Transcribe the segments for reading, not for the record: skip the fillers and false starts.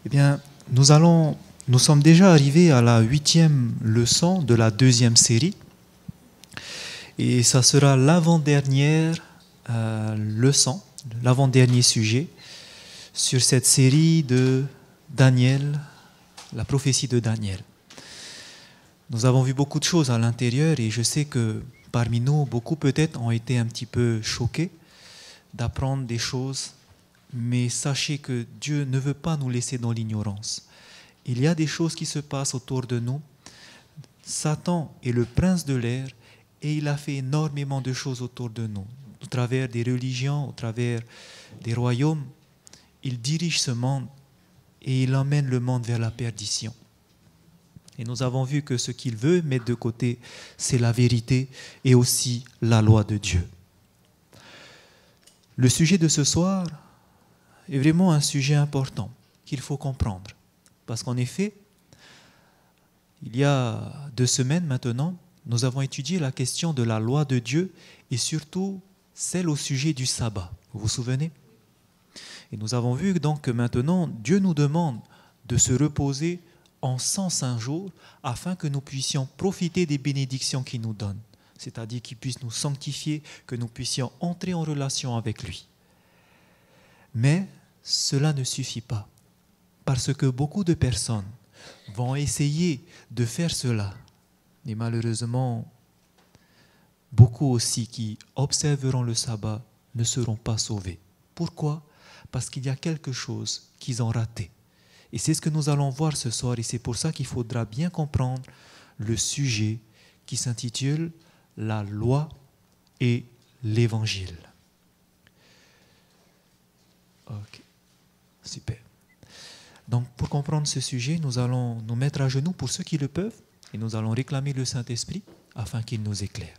Eh bien, nous sommes déjà arrivés à la 8e leçon de la 2e série. Et ça sera l'avant-dernière leçon, l'avant-dernier sujet sur cette série de Daniel, la prophétie de Daniel. Nous avons vu beaucoup de choses à l'intérieur et je sais que parmi nous, beaucoup peut-être ont été un petit peu choqués d'apprendre des choses, mais sachez que Dieu ne veut pas nous laisser dans l'ignorance. Il y a des choses qui se passent autour de nous. Satan est le prince de l'air et il a fait énormément de choses autour de nous. Au travers des religions, au travers des royaumes, il dirige ce monde et il emmène le monde vers la perdition. Et nous avons vu que ce qu'il veut mettre de côté, c'est la vérité et aussi la loi de Dieu. Le sujet de ce soir est vraiment un sujet important qu'il faut comprendre. Parce qu'en effet, il y a 2 semaines maintenant, nous avons étudié la question de la loi de Dieu et surtout celle au sujet du sabbat. Vous vous souvenez ? Et nous avons vu donc que maintenant, Dieu nous demande de se reposer en 105 jours afin que nous puissions profiter des bénédictions qu'il nous donne. C'est-à-dire qu'il puisse nous sanctifier, que nous puissions entrer en relation avec lui. Mais cela ne suffit pas, parce que beaucoup de personnes vont essayer de faire cela. Et malheureusement, beaucoup aussi qui observeront le sabbat ne seront pas sauvés. Pourquoi ? Parce qu'il y a quelque chose qu'ils ont raté. Et c'est ce que nous allons voir ce soir, et c'est pour ça qu'il faudra bien comprendre le sujet qui s'intitule « La loi et l'Évangile ». Ok, super. Donc pour comprendre ce sujet, nous allons nous mettre à genoux pour ceux qui le peuvent, et nous allons réclamer le Saint-Esprit afin qu'il nous éclaire.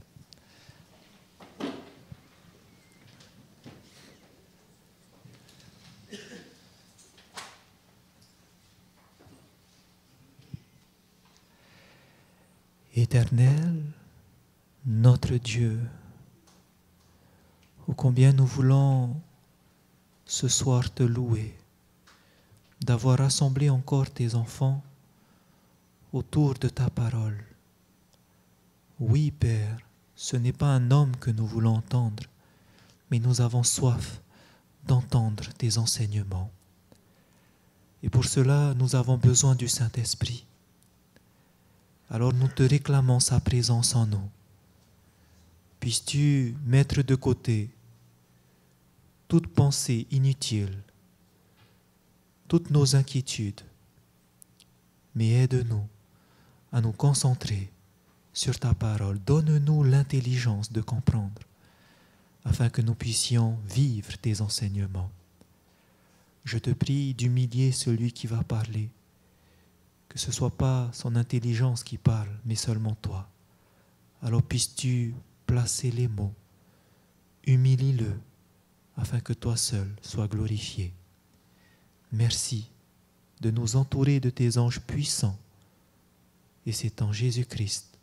Éternel, notre Dieu, ô combien nous voulons ce soir te louer, d'avoir rassemblé encore tes enfants autour de ta parole. Oui, Père, ce n'est pas un homme que nous voulons entendre, mais nous avons soif d'entendre tes enseignements. Et pour cela, nous avons besoin du Saint-Esprit. Alors nous te réclamons sa présence en nous. Puisses-tu mettre de côté toute pensée inutile, toutes nos inquiétudes, mais aide-nous à nous concentrer sur ta parole. Donne-nous l'intelligence de comprendre, afin que nous puissions vivre tes enseignements. Je te prie d'humilier celui qui va parler, que ce ne soit pas son intelligence qui parle, mais seulement toi. Alors puisses-tu placer les mots, humilie-le, afin que toi seul sois glorifié. Merci de nous entourer de tes anges puissants, et c'est en Jésus-Christ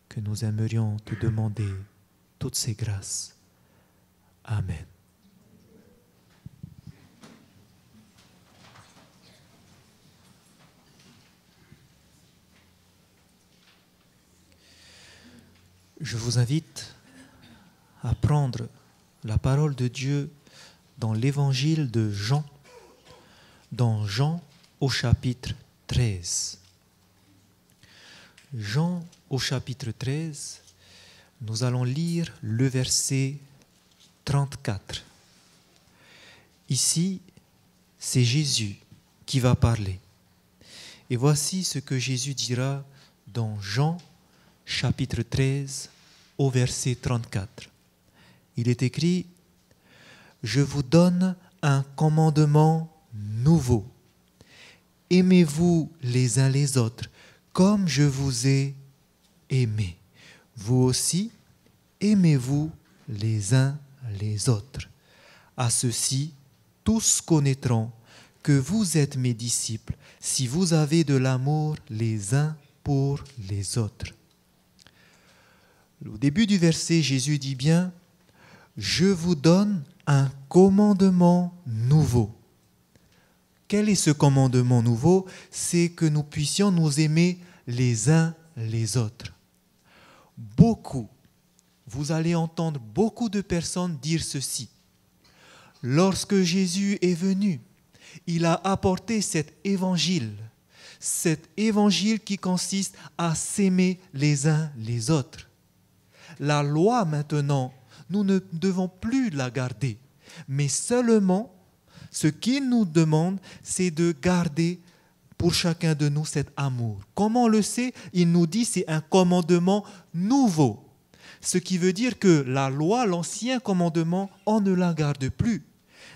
que nous aimerions te demander toutes ces grâces. Amen. Je vous invite à prendre la parole de Dieu dans l'évangile de Jean, dans Jean au chapitre 13. Jean au chapitre 13, nous allons lire le verset 34. Ici, c'est Jésus qui va parler. Et voici ce que Jésus dira dans Jean chapitre 13 au verset 34. Il est écrit « Je vous donne un commandement nouveau. Aimez-vous les uns les autres comme je vous ai aimé. Vous aussi, aimez-vous les uns les autres. À ceci, tous connaîtront que vous êtes mes disciples si vous avez de l'amour les uns pour les autres. » Au début du verset, Jésus dit bien « Je vous donne un commandement nouveau. » Quel est ce commandement nouveau? C'est que nous puissions nous aimer les uns les autres. Vous allez entendre beaucoup de personnes dire ceci. Lorsque Jésus est venu, il a apporté cet évangile qui consiste à s'aimer les uns les autres. La loi maintenant, nous ne devons plus la garder, mais seulement ce qu'il nous demande, c'est de garder pour chacun de nous cet amour. Comment on le sait? Il nous dit que c'est un commandement nouveau. Ce qui veut dire que la loi, l'ancien commandement, on ne la garde plus.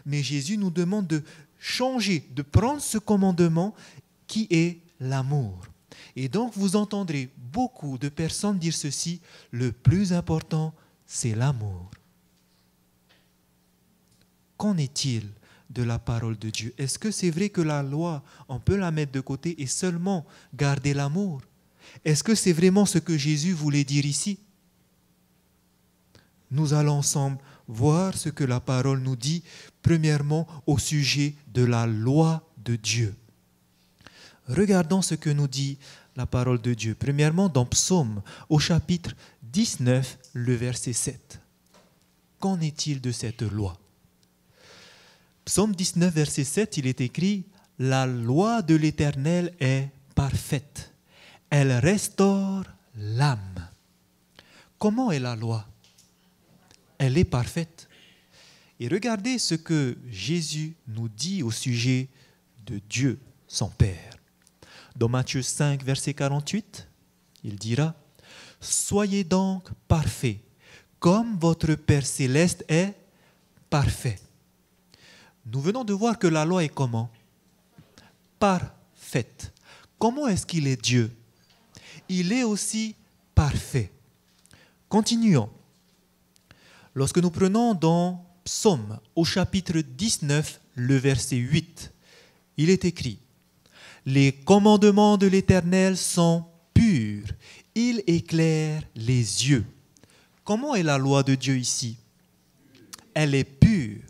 Mais Jésus nous demande de changer, de prendre ce commandement qui est l'amour. Et donc vous entendrez beaucoup de personnes dire ceci, le plus important, c'est l'amour. Qu'en est-il de la parole de Dieu? Est-ce que c'est vrai que la loi, on peut la mettre de côté et seulement garder l'amour? Est-ce que c'est vraiment ce que Jésus voulait dire ici? Nous allons ensemble voir ce que la parole nous dit, premièrement au sujet de la loi de Dieu. Regardons ce que nous dit la parole de Dieu. Premièrement, dans Psaume, au chapitre 19, le verset 7. Qu'en est-il de cette loi? Psaume 19, verset 7, il est écrit « La loi de l'Éternel est parfaite, elle restaure l'âme. » Comment est la loi? Elle est parfaite. Et regardez ce que Jésus nous dit au sujet de Dieu, son Père. Dans Matthieu 5, verset 48, il dira « Soyez donc parfaits, comme votre Père céleste est parfait. » Nous venons de voir que la loi est comment? Parfaite. Comment est-ce qu'il est Dieu? Il est aussi parfait. Continuons. Lorsque nous prenons dans Psaume, au chapitre 19, le verset 8, il est écrit « Les commandements de l'Éternel sont purs, ils éclairent les yeux. » Comment est la loi de Dieu ici? Elle est pure.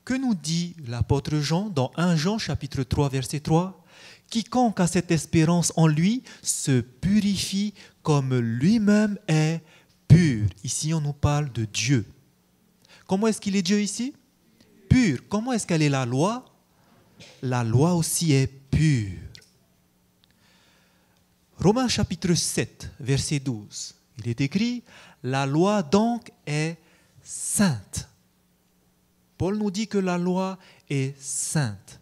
Que nous dit l'apôtre Jean dans 1 Jean chapitre 3 verset 3? Quiconque a cette espérance en lui se purifie comme lui-même est pur. Ici on nous parle de Dieu. Comment est-ce qu'il est Dieu ici? Pur. Comment est-ce qu'elle est la loi? La loi aussi est pure. Romains chapitre 7 verset 12. Il est écrit, la loi donc est sainte. Paul nous dit que la loi est sainte.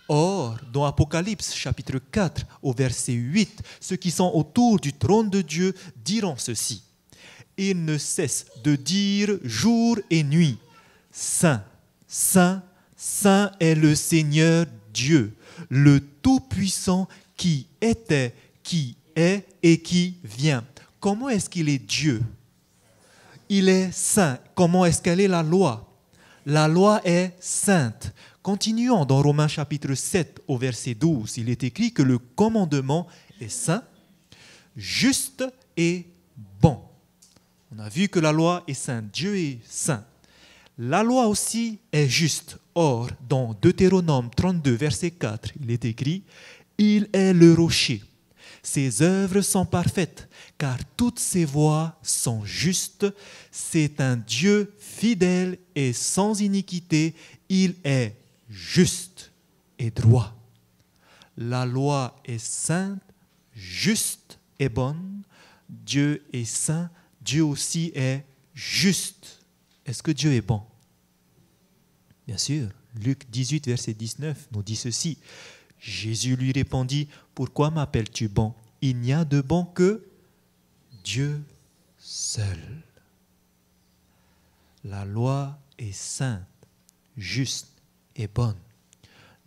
Or, dans Apocalypse chapitre 4 au verset 8, ceux qui sont autour du trône de Dieu diront ceci. Ils ne cessent de dire jour et nuit, Saint, Saint, Saint est le Seigneur Dieu, le Tout-Puissant qui était, qui est et qui vient. Comment est-ce qu'il est Dieu? Il est saint. Comment est-ce qu'elle est la loi? La loi est sainte. Continuons dans Romains chapitre 7 au verset 12. Il est écrit que le commandement est saint, juste et bon. On a vu que la loi est sainte. Dieu est saint. La loi aussi est juste. Or, dans Deutéronome 32 verset 4, il est écrit « Il est le rocher. Ses œuvres sont parfaites, car toutes ses voies sont justes. C'est un Dieu fidèle et sans iniquité. Il est juste et droit. » La loi est sainte, juste et bonne. Dieu est saint. Dieu aussi est juste. Est-ce que Dieu est bon? Bien sûr. Luc 18, verset 19 nous dit ceci. Jésus lui répondit, « Pourquoi m'appelles-tu bon? Il n'y a de bon que Dieu seul. » La loi est sainte, juste et bonne.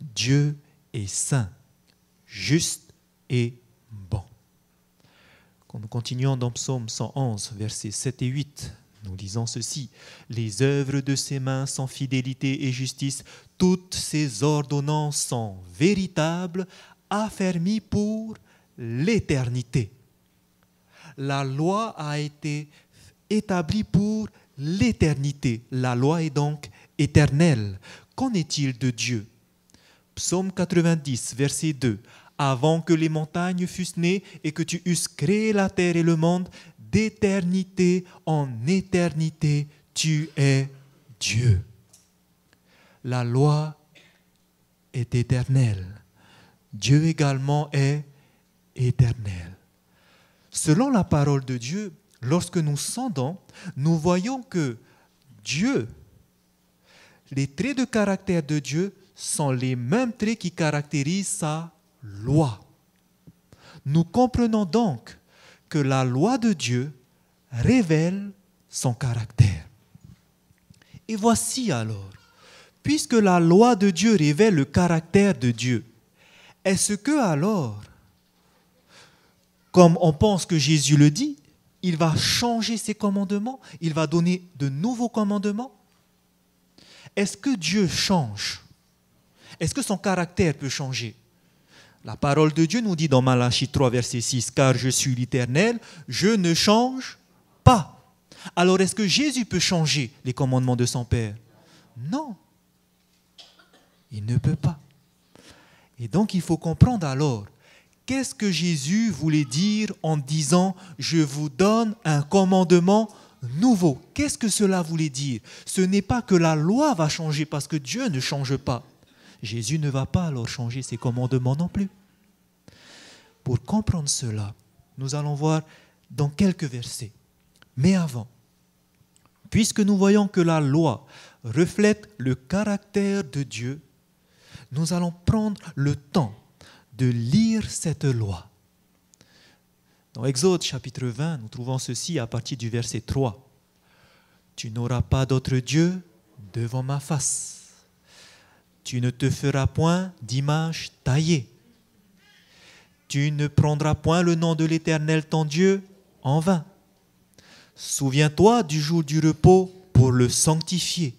Dieu est saint, juste et bon. Quand nous continuons dans Psaume 111, versets 7 et 8, nous lisons ceci. « Les œuvres de ses mains sont fidélité et justice. Toutes ses ordonnances sont véritables, affermies pour l'éternité. » La loi a été établie pour l'éternité. La loi est donc éternelle. Qu'en est-il de Dieu? Psaume 90, verset 2. Avant que les montagnes fussent nées et que tu eusses créé la terre et le monde, d'éternité en éternité, tu es Dieu. La loi est éternelle. Dieu également est éternel. Selon la parole de Dieu, lorsque nous sondons, nous voyons que Dieu, les traits de caractère de Dieu sont les mêmes traits qui caractérisent sa loi. Nous comprenons donc que la loi de Dieu révèle son caractère. Et voici alors, puisque la loi de Dieu révèle le caractère de Dieu, est-ce que alors, comme on pense que Jésus le dit, il va changer ses commandements, il va donner de nouveaux commandements? Est-ce que Dieu change? Est-ce que son caractère peut changer? La parole de Dieu nous dit dans Malachie 3, verset 6, « Car je suis l'Éternel, je ne change pas. » Alors, est-ce que Jésus peut changer les commandements de son Père? Non. Il ne peut pas. Et donc, il faut comprendre alors, qu'est-ce que Jésus voulait dire en disant « Je vous donne un commandement nouveau ». Qu'est-ce que cela voulait dire? Ce n'est pas que la loi va changer parce que Dieu ne change pas. Jésus ne va pas alors changer ses commandements non plus. Pour comprendre cela, nous allons voir dans quelques versets. Mais avant, puisque nous voyons que la loi reflète le caractère de Dieu, nous allons prendre le temps de lire cette loi. Dans Exode chapitre 20, nous trouvons ceci à partir du verset 3. « Tu n'auras pas d'autre Dieu devant ma face. Tu ne te feras point d'image taillée. Tu ne prendras point le nom de l'Éternel ton Dieu en vain. Souviens-toi du jour du repos pour le sanctifier. »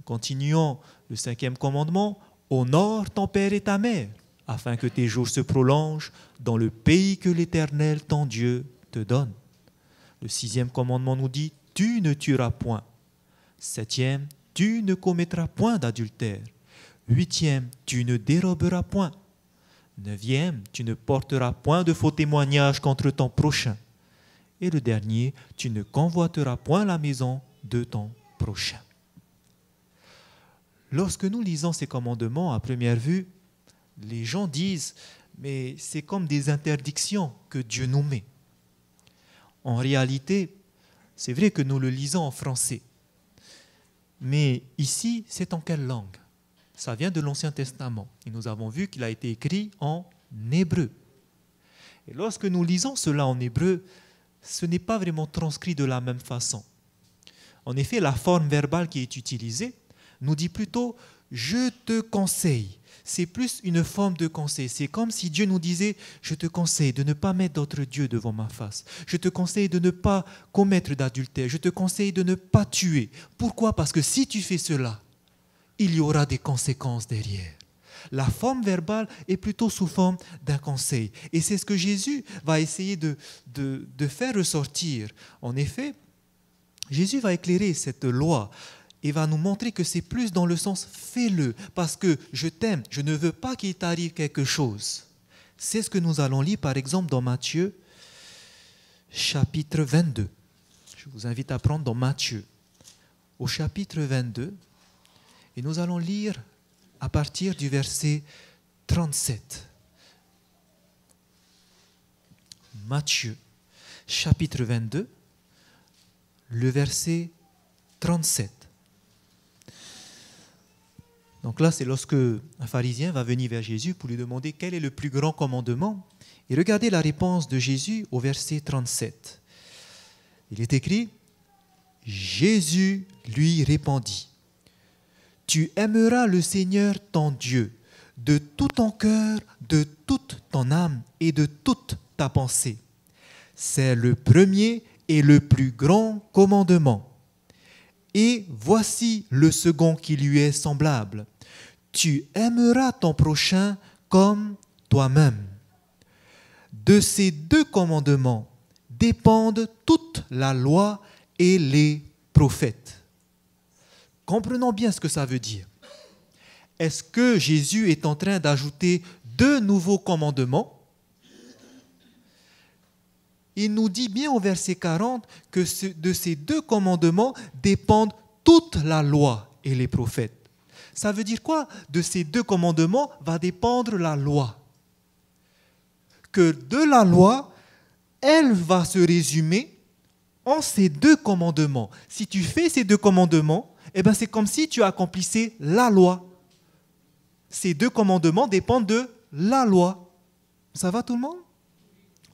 Continuons le 5e commandement. « Honore ton père et ta mère, afin que tes jours se prolongent dans le pays que l'Éternel ton Dieu te donne. » Le 6e commandement nous dit « Tu ne tueras point. » 7e, « Tu ne commettras point d'adultère. » 8e, « Tu ne déroberas point. » 9e, « Tu ne porteras point de faux témoignages contre ton prochain. » Et le dernier, « Tu ne convoiteras point la maison de ton prochain. » Lorsque nous lisons ces commandements, à première vue, les gens disent « Mais c'est comme des interdictions que Dieu nous met. » En réalité, c'est vrai que nous le lisons en français. Mais ici, c'est en quelle langue? Ça vient de l'Ancien Testament. Et nous avons vu qu'il a été écrit en hébreu. Et lorsque nous lisons cela en hébreu, ce n'est pas vraiment transcrit de la même façon. En effet, la forme verbale qui est utilisée nous dit plutôt « je te conseille ». C'est plus une forme de conseil. C'est comme si Dieu nous disait « je te conseille de ne pas mettre d'autres dieux devant ma face. Je te conseille de ne pas commettre d'adultère. Je te conseille de ne pas tuer. » Pourquoi? Parce que si tu fais cela, il y aura des conséquences derrière. La forme verbale est plutôt sous forme d'un conseil. Et c'est ce que Jésus va essayer de faire ressortir. En effet, Jésus va éclairer cette loi et va nous montrer que c'est plus dans le sens « fais-le, parce que je t'aime, je ne veux pas qu'il t'arrive quelque chose ». C'est ce que nous allons lire par exemple dans Matthieu chapitre 22. Je vous invite à prendre dans Matthieu au chapitre 22 et nous allons lire à partir du verset 37. Matthieu chapitre 22, le verset 37. Donc là, c'est lorsque un pharisien va venir vers Jésus pour lui demander quel est le plus grand commandement. Et regardez la réponse de Jésus au verset 37. Il est écrit « Jésus lui répondit, « Tu aimeras le Seigneur ton Dieu de tout ton cœur, de toute ton âme et de toute ta pensée. C'est le premier et le plus grand commandement. Et voici le second qui lui est semblable. Tu aimeras ton prochain comme toi-même. » De ces deux commandements dépendent toute la loi et les prophètes. Comprenons bien ce que ça veut dire. est-ce que Jésus est en train d'ajouter 2 nouveaux commandements? Il nous dit bien au verset 40 que de ces 2 commandements dépendent toute la loi et les prophètes. Ça veut dire quoi? De ces 2 commandements va dépendre la loi. Que de la loi, elle va se résumer en ces 2 commandements. Si tu fais ces 2 commandements, eh ben c'est comme si tu accomplissais la loi. Ces 2 commandements dépendent de la loi. Ça va tout le monde?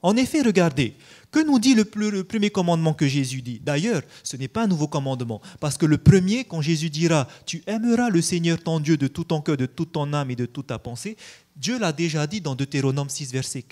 En effet, regardez, que nous dit le premier commandement que Jésus dit? D'ailleurs, ce n'est pas un nouveau commandement, parce que le premier, quand Jésus dira « Tu aimeras le Seigneur ton Dieu de tout ton cœur, de toute ton âme et de toute ta pensée », Dieu l'a déjà dit dans Deutéronome 6, verset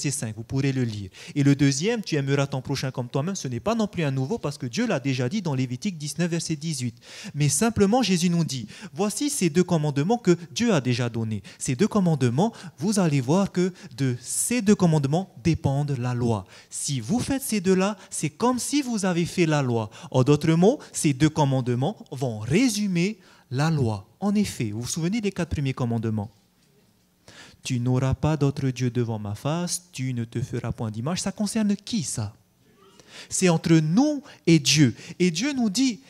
5, vous pourrez le lire. Et le deuxième, tu aimeras ton prochain comme toi-même, ce n'est pas non plus un nouveau parce que Dieu l'a déjà dit dans Lévitique 19, verset 18. Mais simplement, Jésus nous dit, voici ces 2 commandements que Dieu a déjà donnés. Ces 2 commandements, vous allez voir que de ces 2 commandements dépendent la loi. Si vous faites ces 2-là, c'est comme si vous avez fait la loi. En d'autres mots, ces 2 commandements vont résumer la loi. En effet, vous vous souvenez des 4 premiers commandements? Tu n'auras pas d'autre Dieu devant ma face, tu ne te feras point d'image. Ça concerne qui, ça? C'est entre nous et Dieu. Et Dieu nous dit,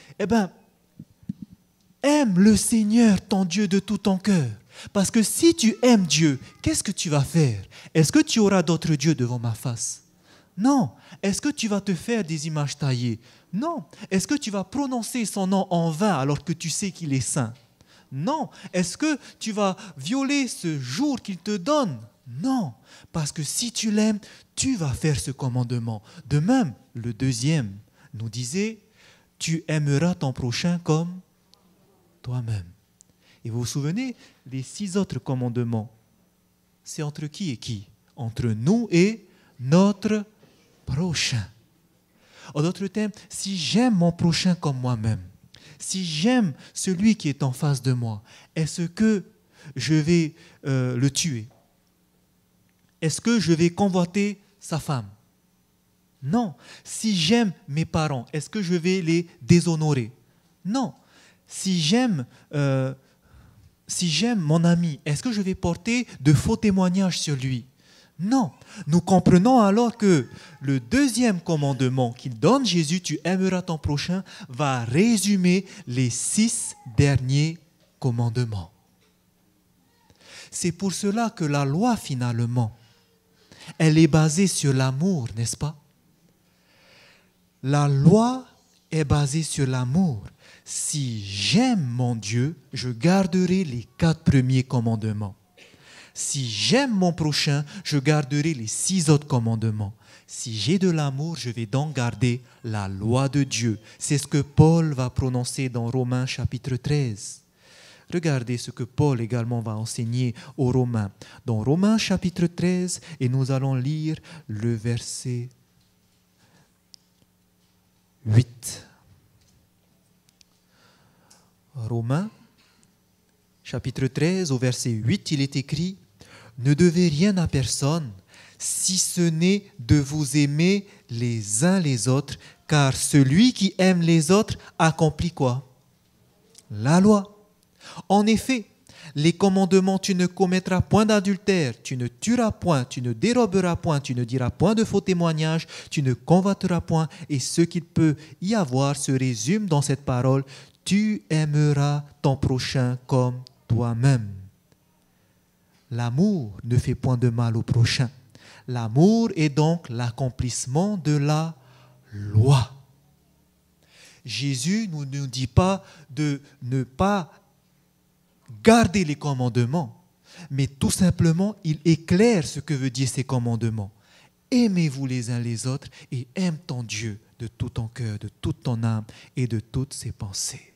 aime le Seigneur, ton Dieu, de tout ton cœur. Parce que si tu aimes Dieu, qu'est-ce que tu vas faire? Est-ce que tu auras d'autres dieux devant ma face? Non. Est-ce que tu vas te faire des images taillées? Non. Est-ce que tu vas prononcer son nom en vain alors que tu sais qu'il est saint? Non. Est-ce que tu vas violer ce jour qu'il te donne? Non. Parce que si tu l'aimes, tu vas faire ce commandement. De même, le deuxième nous disait, tu aimeras ton prochain comme toi-même. Et vous vous souvenez, les 6 autres commandements, c'est entre qui et qui? Entre nous et notre prochain. En d'autres termes, si j'aime mon prochain comme moi-même, si j'aime celui qui est en face de moi, est-ce que je vais le tuer? Est-ce que je vais convoiter sa femme? Non. Si j'aime mes parents, est-ce que je vais les déshonorer? Non. Si j'aime mon ami, est-ce que je vais porter de faux témoignages sur lui? Non. Nous comprenons alors que le deuxième commandement qu'il donne Jésus, tu aimeras ton prochain, va résumer les 6 derniers commandements. C'est pour cela que la loi, finalement, elle est basée sur l'amour, n'est-ce pas? La loi est basée sur l'amour. Si j'aime mon Dieu, je garderai les 4 premiers commandements. Si j'aime mon prochain, je garderai les 6 autres commandements. Si j'ai de l'amour, je vais donc garder la loi de Dieu. C'est ce que Paul va prononcer dans Romains chapitre 13. Regardez ce que Paul également va enseigner aux Romains. Dans Romains chapitre 13, et nous allons lire le verset 8. Romains chapitre 13, au verset 8, il est écrit « Ne devez rien à personne, si ce n'est de vous aimer les uns les autres, car celui qui aime les autres accomplit quoi? La loi. En effet, les commandements, tu ne commettras point d'adultère, tu ne tueras point, tu ne déroberas point, tu ne diras point de faux témoignages, tu ne convoiteras point, et ce qu'il peut y avoir se résume dans cette parole, tu aimeras ton prochain comme toi-même. L'amour ne fait point de mal au prochain. L'amour est donc l'accomplissement de la loi. Jésus ne nous dit pas de ne pas garder les commandements, mais tout simplement, il éclaire ce que veut dire ces commandements. Aimez-vous les uns les autres et aime ton Dieu de tout ton cœur, de toute ton âme et de toutes ses pensées.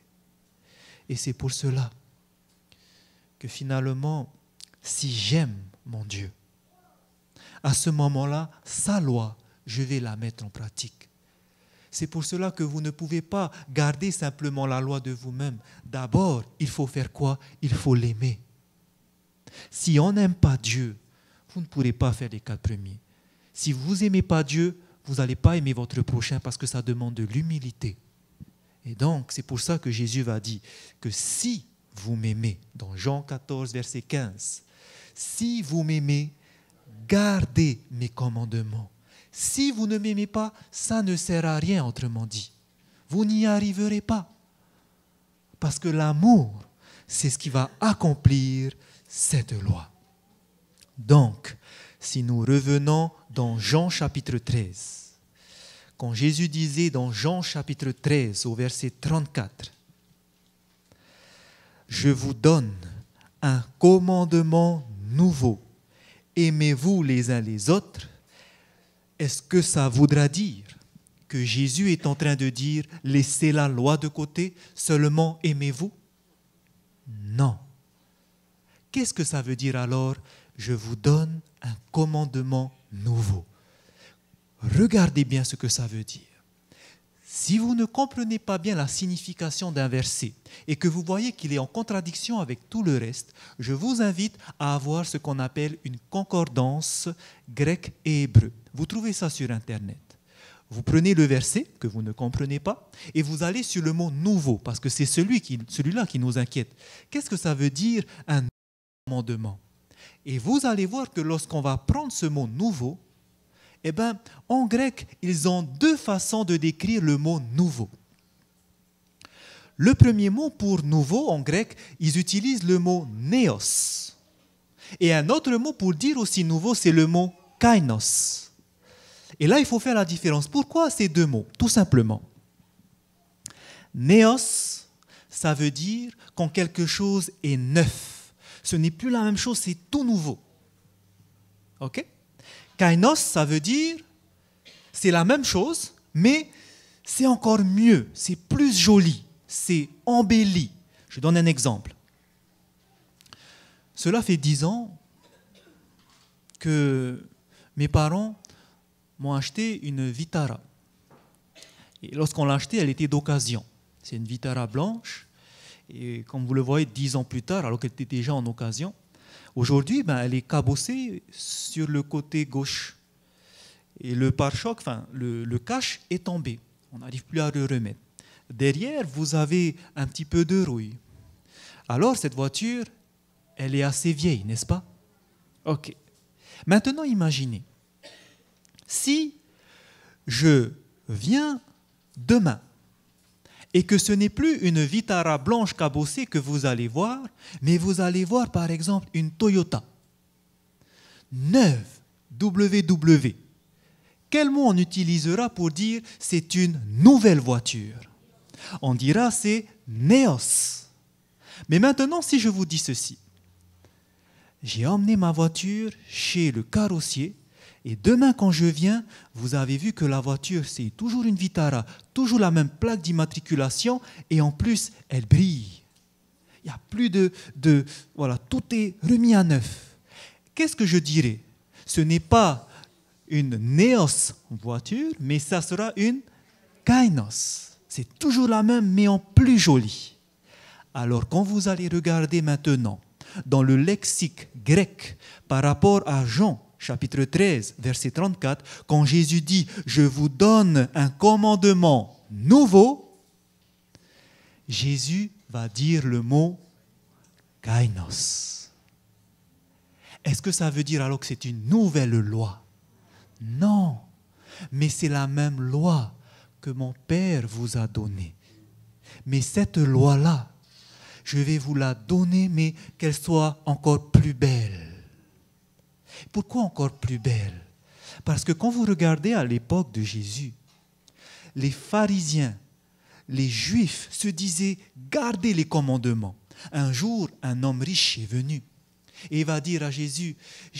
Et c'est pour cela que finalement, si j'aime mon Dieu, à ce moment-là, sa loi, je vais la mettre en pratique. C'est pour cela que vous ne pouvez pas garder simplement la loi de vous-même. D'abord, il faut faire quoi? Il faut l'aimer. Si on n'aime pas Dieu, vous ne pourrez pas faire les 4 premiers. Si vous n'aimez pas Dieu, vous n'allez pas aimer votre prochain parce que ça demande de l'humilité. Et donc, c'est pour ça que Jésus va dire que si vous m'aimez. Dans Jean 14, verset 15. Si vous m'aimez, gardez mes commandements. Si vous ne m'aimez pas, ça ne sert à rien, autrement dit. Vous n'y arriverez pas. Parce que l'amour, c'est ce qui va accomplir cette loi. Donc, si nous revenons dans Jean chapitre 13, quand Jésus disait dans Jean chapitre 13 au verset 34, « Je vous donne un commandement nouveau, aimez-vous les uns les autres », est-ce que ça voudra dire que Jésus est en train de dire « laissez la loi de côté, seulement aimez-vous » ? Non. Qu'est-ce que ça veut dire alors « je vous donne un commandement nouveau » ? Regardez bien ce que ça veut dire. Si vous ne comprenez pas bien la signification d'un verset et que vous voyez qu'il est en contradiction avec tout le reste, je vous invite à avoir ce qu'on appelle une concordance grec et hébreu. Vous trouvez ça sur Internet. Vous prenez le verset que vous ne comprenez pas et vous allez sur le mot « nouveau » parce que c'est celui-là qui nous inquiète. Qu'est-ce que ça veut dire un commandement ? Et vous allez voir que lorsqu'on va prendre ce mot « nouveau », eh bien, en grec, ils ont deux façons de décrire le mot « nouveau ». Le premier mot pour « nouveau » en grec, ils utilisent le mot « néos ». Et un autre mot pour dire aussi « nouveau », c'est le mot « kainos ». Et là, il faut faire la différence. Pourquoi ces deux mots ? Tout simplement. Néos, ça veut dire quand quelque chose est neuf. Ce n'est plus la même chose, c'est tout nouveau. OK ? Kainos, ça veut dire, c'est la même chose, mais c'est encore mieux, c'est plus joli, c'est embelli. Je donne un exemple. Cela fait 10 ans que mes parents m'ont acheté une Vitara. Et lorsqu'on l'a achetée, elle était d'occasion. C'est une Vitara blanche. Et comme vous le voyez, 10 ans plus tard, alors qu'elle était déjà en occasion, aujourd'hui, elle est cabossée sur le côté gauche. Et le pare-choc, le cache est tombé. On n'arrive plus à le remettre. Derrière, vous avez un petit peu de rouille. Alors, cette voiture, elle est assez vieille, n'est-ce pas ? OK. Maintenant, imaginez. Si je viens demain et que ce n'est plus une Vitara blanche cabossée que vous allez voir, mais vous allez voir par exemple une Toyota neuve, WW. Quel mot on utilisera pour dire c'est une nouvelle voiture ? On dira c'est Néos. Mais maintenant, si je vous dis ceci, j'ai emmené ma voiture chez le carrossier et demain quand je viens, vous avez vu que la voiture c'est toujours une Vitara, toujours la même plaque d'immatriculation et en plus elle brille. Il n'y a plus voilà, tout est remis à neuf. Qu'est-ce que je dirais ? Ce n'est pas une Néos voiture, mais ça sera une Kainos. C'est toujours la même, mais en plus jolie. Alors, quand vous allez regarder maintenant dans le lexique grec par rapport à Jean, chapitre 13, verset 34, quand Jésus dit « Je vous donne un commandement nouveau », Jésus va dire le mot « kainos ». Est-ce que ça veut dire alors que c'est une nouvelle loi ? Non, mais c'est la même loi que mon Père vous a donnée. Mais cette loi-là, je vais vous la donner, mais qu'elle soit encore plus belle. Pourquoi encore plus belle ? Parce que quand vous regardez à l'époque de Jésus, les pharisiens, les juifs se disaient « gardez les commandements ». Un jour, un homme riche est venu. Et il va dire à Jésus,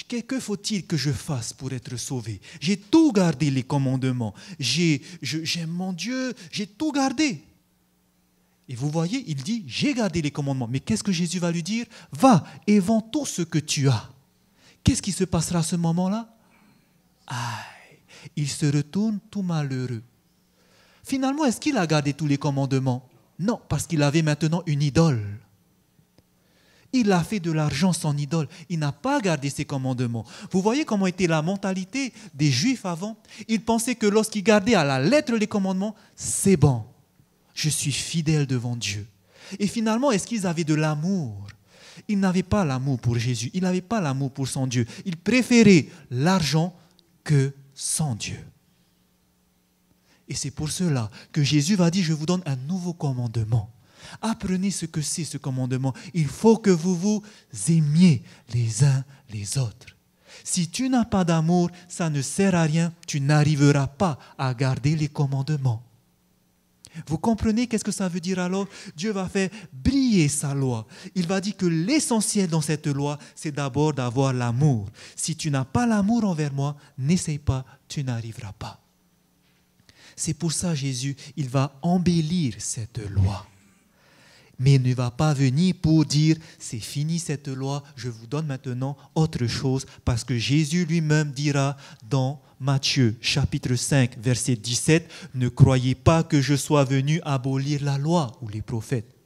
que faut-il que je fasse pour être sauvé ? J'ai tout gardé les commandements. J'aime mon Dieu, j'ai tout gardé. Et vous voyez, il dit, j'ai gardé les commandements. Mais qu'est-ce que Jésus va lui dire ? Va et vends tout ce que tu as. Qu'est-ce qui se passera à ce moment-là ? Aïe, il se retourne tout malheureux. Finalement, est-ce qu'il a gardé tous les commandements ? Non, parce qu'il avait maintenant une idole. Il a fait de l'argent son idole. Il n'a pas gardé ses commandements. Vous voyez comment était la mentalité des Juifs avant ? Ils pensaient que lorsqu'ils gardaient à la lettre les commandements, c'est bon. Je suis fidèle devant Dieu. Et finalement, est-ce qu'ils avaient de l'amour? Ils n'avaient pas l'amour pour Jésus, ils n'avaient pas l'amour pour son Dieu. Ils préféraient l'argent que son Dieu. Et c'est pour cela que Jésus va dire, je vous donne un nouveau commandement. Apprenez ce que c'est ce commandement. Il faut que vous vous aimiez les uns les autres. Si tu n'as pas d'amour, ça ne sert à rien. Tu n'arriveras pas à garder les commandements. Vous comprenez qu'est-ce que ça veut dire alors? Dieu va faire briller sa loi. Il va dire que l'essentiel dans cette loi, c'est d'abord d'avoir l'amour. Si tu n'as pas l'amour envers moi, n'essaye pas, tu n'arriveras pas. C'est pour ça Jésus, il va embellir cette loi. Mais il ne va pas venir pour dire, c'est fini cette loi, je vous donne maintenant autre chose, parce que Jésus lui-même dira dans Matthieu chapitre 5, verset 17, « Ne croyez pas que je sois venu abolir la loi ou les prophètes.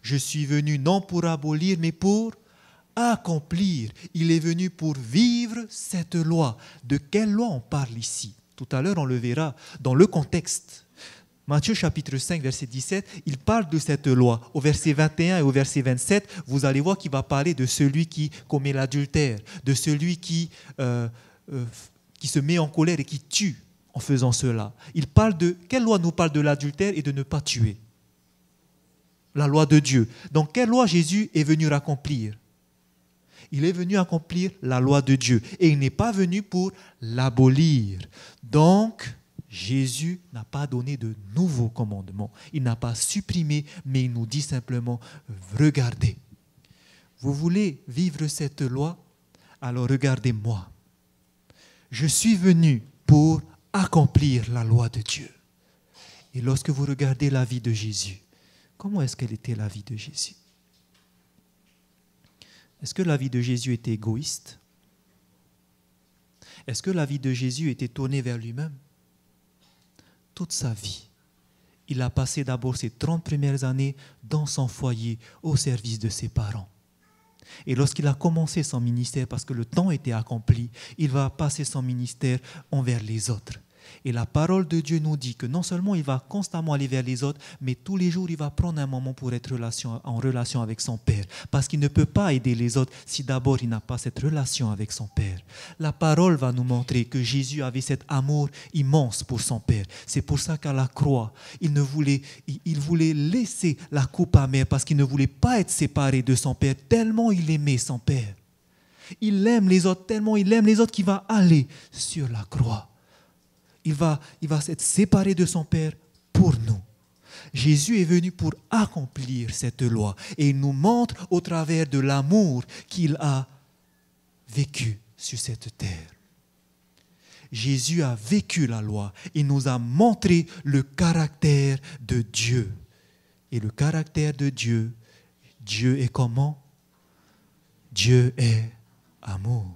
Je suis venu non pour abolir, mais pour accomplir. Il est venu pour vivre cette loi. » De quelle loi on parle ici? Tout à l'heure, on le verra dans le contexte. Matthieu chapitre 5, verset 17, il parle de cette loi. Au verset 21 et au verset 27, vous allez voir qu'il va parler de celui qui commet l'adultère, de celui qui se met en colère et qui tue en faisant cela. Il parle de... Quelle loi nous parle de l'adultère et de ne pas tuer? La loi de Dieu. Donc, quelle loi Jésus est venu accomplir? Il est venu accomplir la loi de Dieu. Et il n'est pas venu pour l'abolir. Donc, Jésus n'a pas donné de nouveaux commandements. Il n'a pas supprimé, mais il nous dit simplement, regardez. Vous voulez vivre cette loi? Alors regardez-moi. Je suis venu pour accomplir la loi de Dieu. Et lorsque vous regardez la vie de Jésus, comment est-ce qu'elle était la vie de Jésus? Est-ce que la vie de Jésus était égoïste? Est-ce que la vie de Jésus était tournée vers lui-même? Toute sa vie, il a passé d'abord ses 30 premières années dans son foyer, au service de ses parents. Et lorsqu'il a commencé son ministère, parce que le temps était accompli, il va passer son ministère envers les autres. Et la parole de Dieu nous dit que non seulement il va constamment aller vers les autres, mais tous les jours il va prendre un moment pour être en relation avec son Père. Parce qu'il ne peut pas aider les autres si d'abord il n'a pas cette relation avec son Père. La parole va nous montrer que Jésus avait cet amour immense pour son Père. C'est pour ça qu'à la croix, il voulait laisser la coupe amère parce qu'il ne voulait pas être séparé de son Père, tellement il aimait son Père. Il aime les autres tellement il aime les autres qu'il va aller sur la croix. Il va s'être séparé de son Père pour nous. Jésus est venu pour accomplir cette loi et il nous montre au travers de l'amour qu'il a vécu sur cette terre. Jésus a vécu la loi. Il nous a montré le caractère de Dieu. Et le caractère de Dieu, Dieu est comment? Dieu est amour.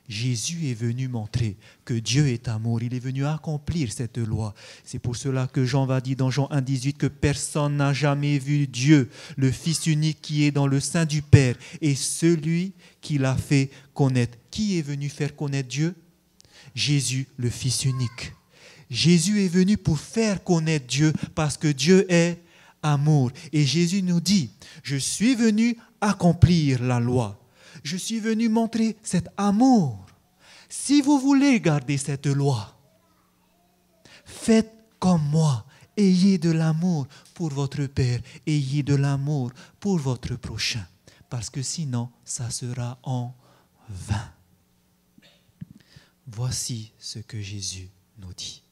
Jésus est venu montrer que Dieu est amour. Il est venu accomplir cette loi. C'est pour cela que Jean va dire dans Jean 1,18 que personne n'a jamais vu Dieu, le Fils unique qui est dans le sein du Père et celui qui l'a fait connaître. Qui est venu faire connaître Dieu? Jésus, le Fils unique. Jésus est venu pour faire connaître Dieu parce que Dieu est amour. Et Jésus nous dit, je suis venu accomplir la loi. Je suis venu montrer cet amour. Si vous voulez garder cette loi, faites comme moi. Ayez de l'amour pour votre Père. Ayez de l'amour pour votre prochain. Parce que sinon, ça sera en vain. Voici ce que Jésus nous dit.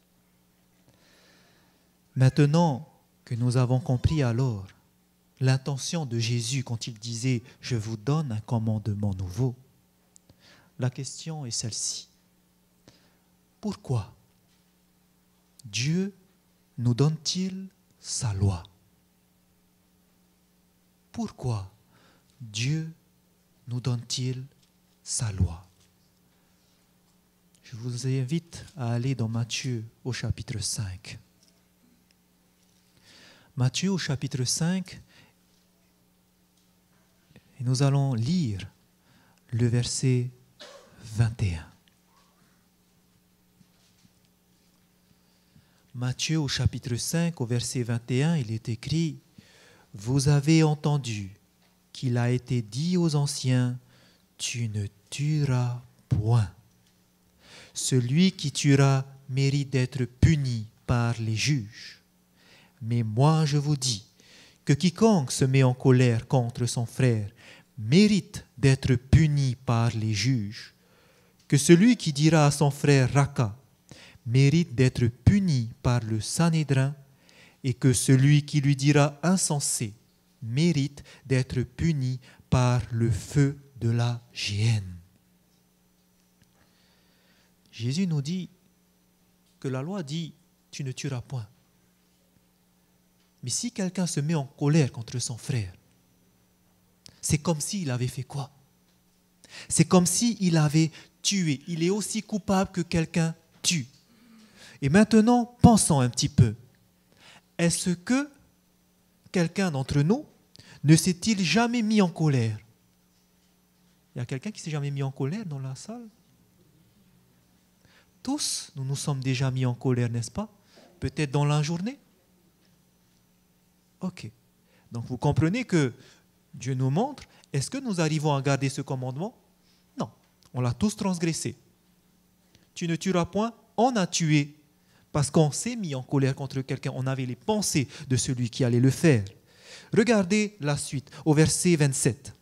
Maintenant que nous avons compris alors l'intention de Jésus quand il disait « Je vous donne un commandement nouveau », la question est celle-ci. Pourquoi Dieu nous donne-t-il sa loi? Pourquoi Dieu nous donne-t-il sa loi? Je vous invite à aller dans Matthieu au chapitre 5. Matthieu au chapitre 5, et nous allons lire le verset 21. Matthieu au chapitre 5, au verset 21, il est écrit « vous avez entendu qu'il a été dit aux anciens, tu ne tueras point. Celui qui tuera mérite d'être puni par les juges. Mais moi je vous dis que quiconque se met en colère contre son frère mérite d'être puni par les juges. Que celui qui dira à son frère Raka mérite d'être puni par le Sanhédrin, et que celui qui lui dira insensé mérite d'être puni par le feu de la géhenne. Jésus nous dit que la loi dit « tu ne tueras point ». Mais si quelqu'un se met en colère contre son frère, c'est comme s'il avait fait quoi? C'est comme s'il avait tué. Il est aussi coupable que quelqu'un tue. Et maintenant, pensons un petit peu. Est-ce que quelqu'un d'entre nous ne s'est-il jamais mis en colère? Il y a quelqu'un qui ne s'est jamais mis en colère dans la salle? Tous, nous nous sommes déjà mis en colère, n'est-ce pas? Peut-être dans la journée? Ok. Donc vous comprenez que Dieu nous montre, est-ce que nous arrivons à garder ce commandement? Non, on l'a tous transgressé. Tu ne tueras point, on a tué. Parce qu'on s'est mis en colère contre quelqu'un, on avait les pensées de celui qui allait le faire. Regardez la suite, au verset 27.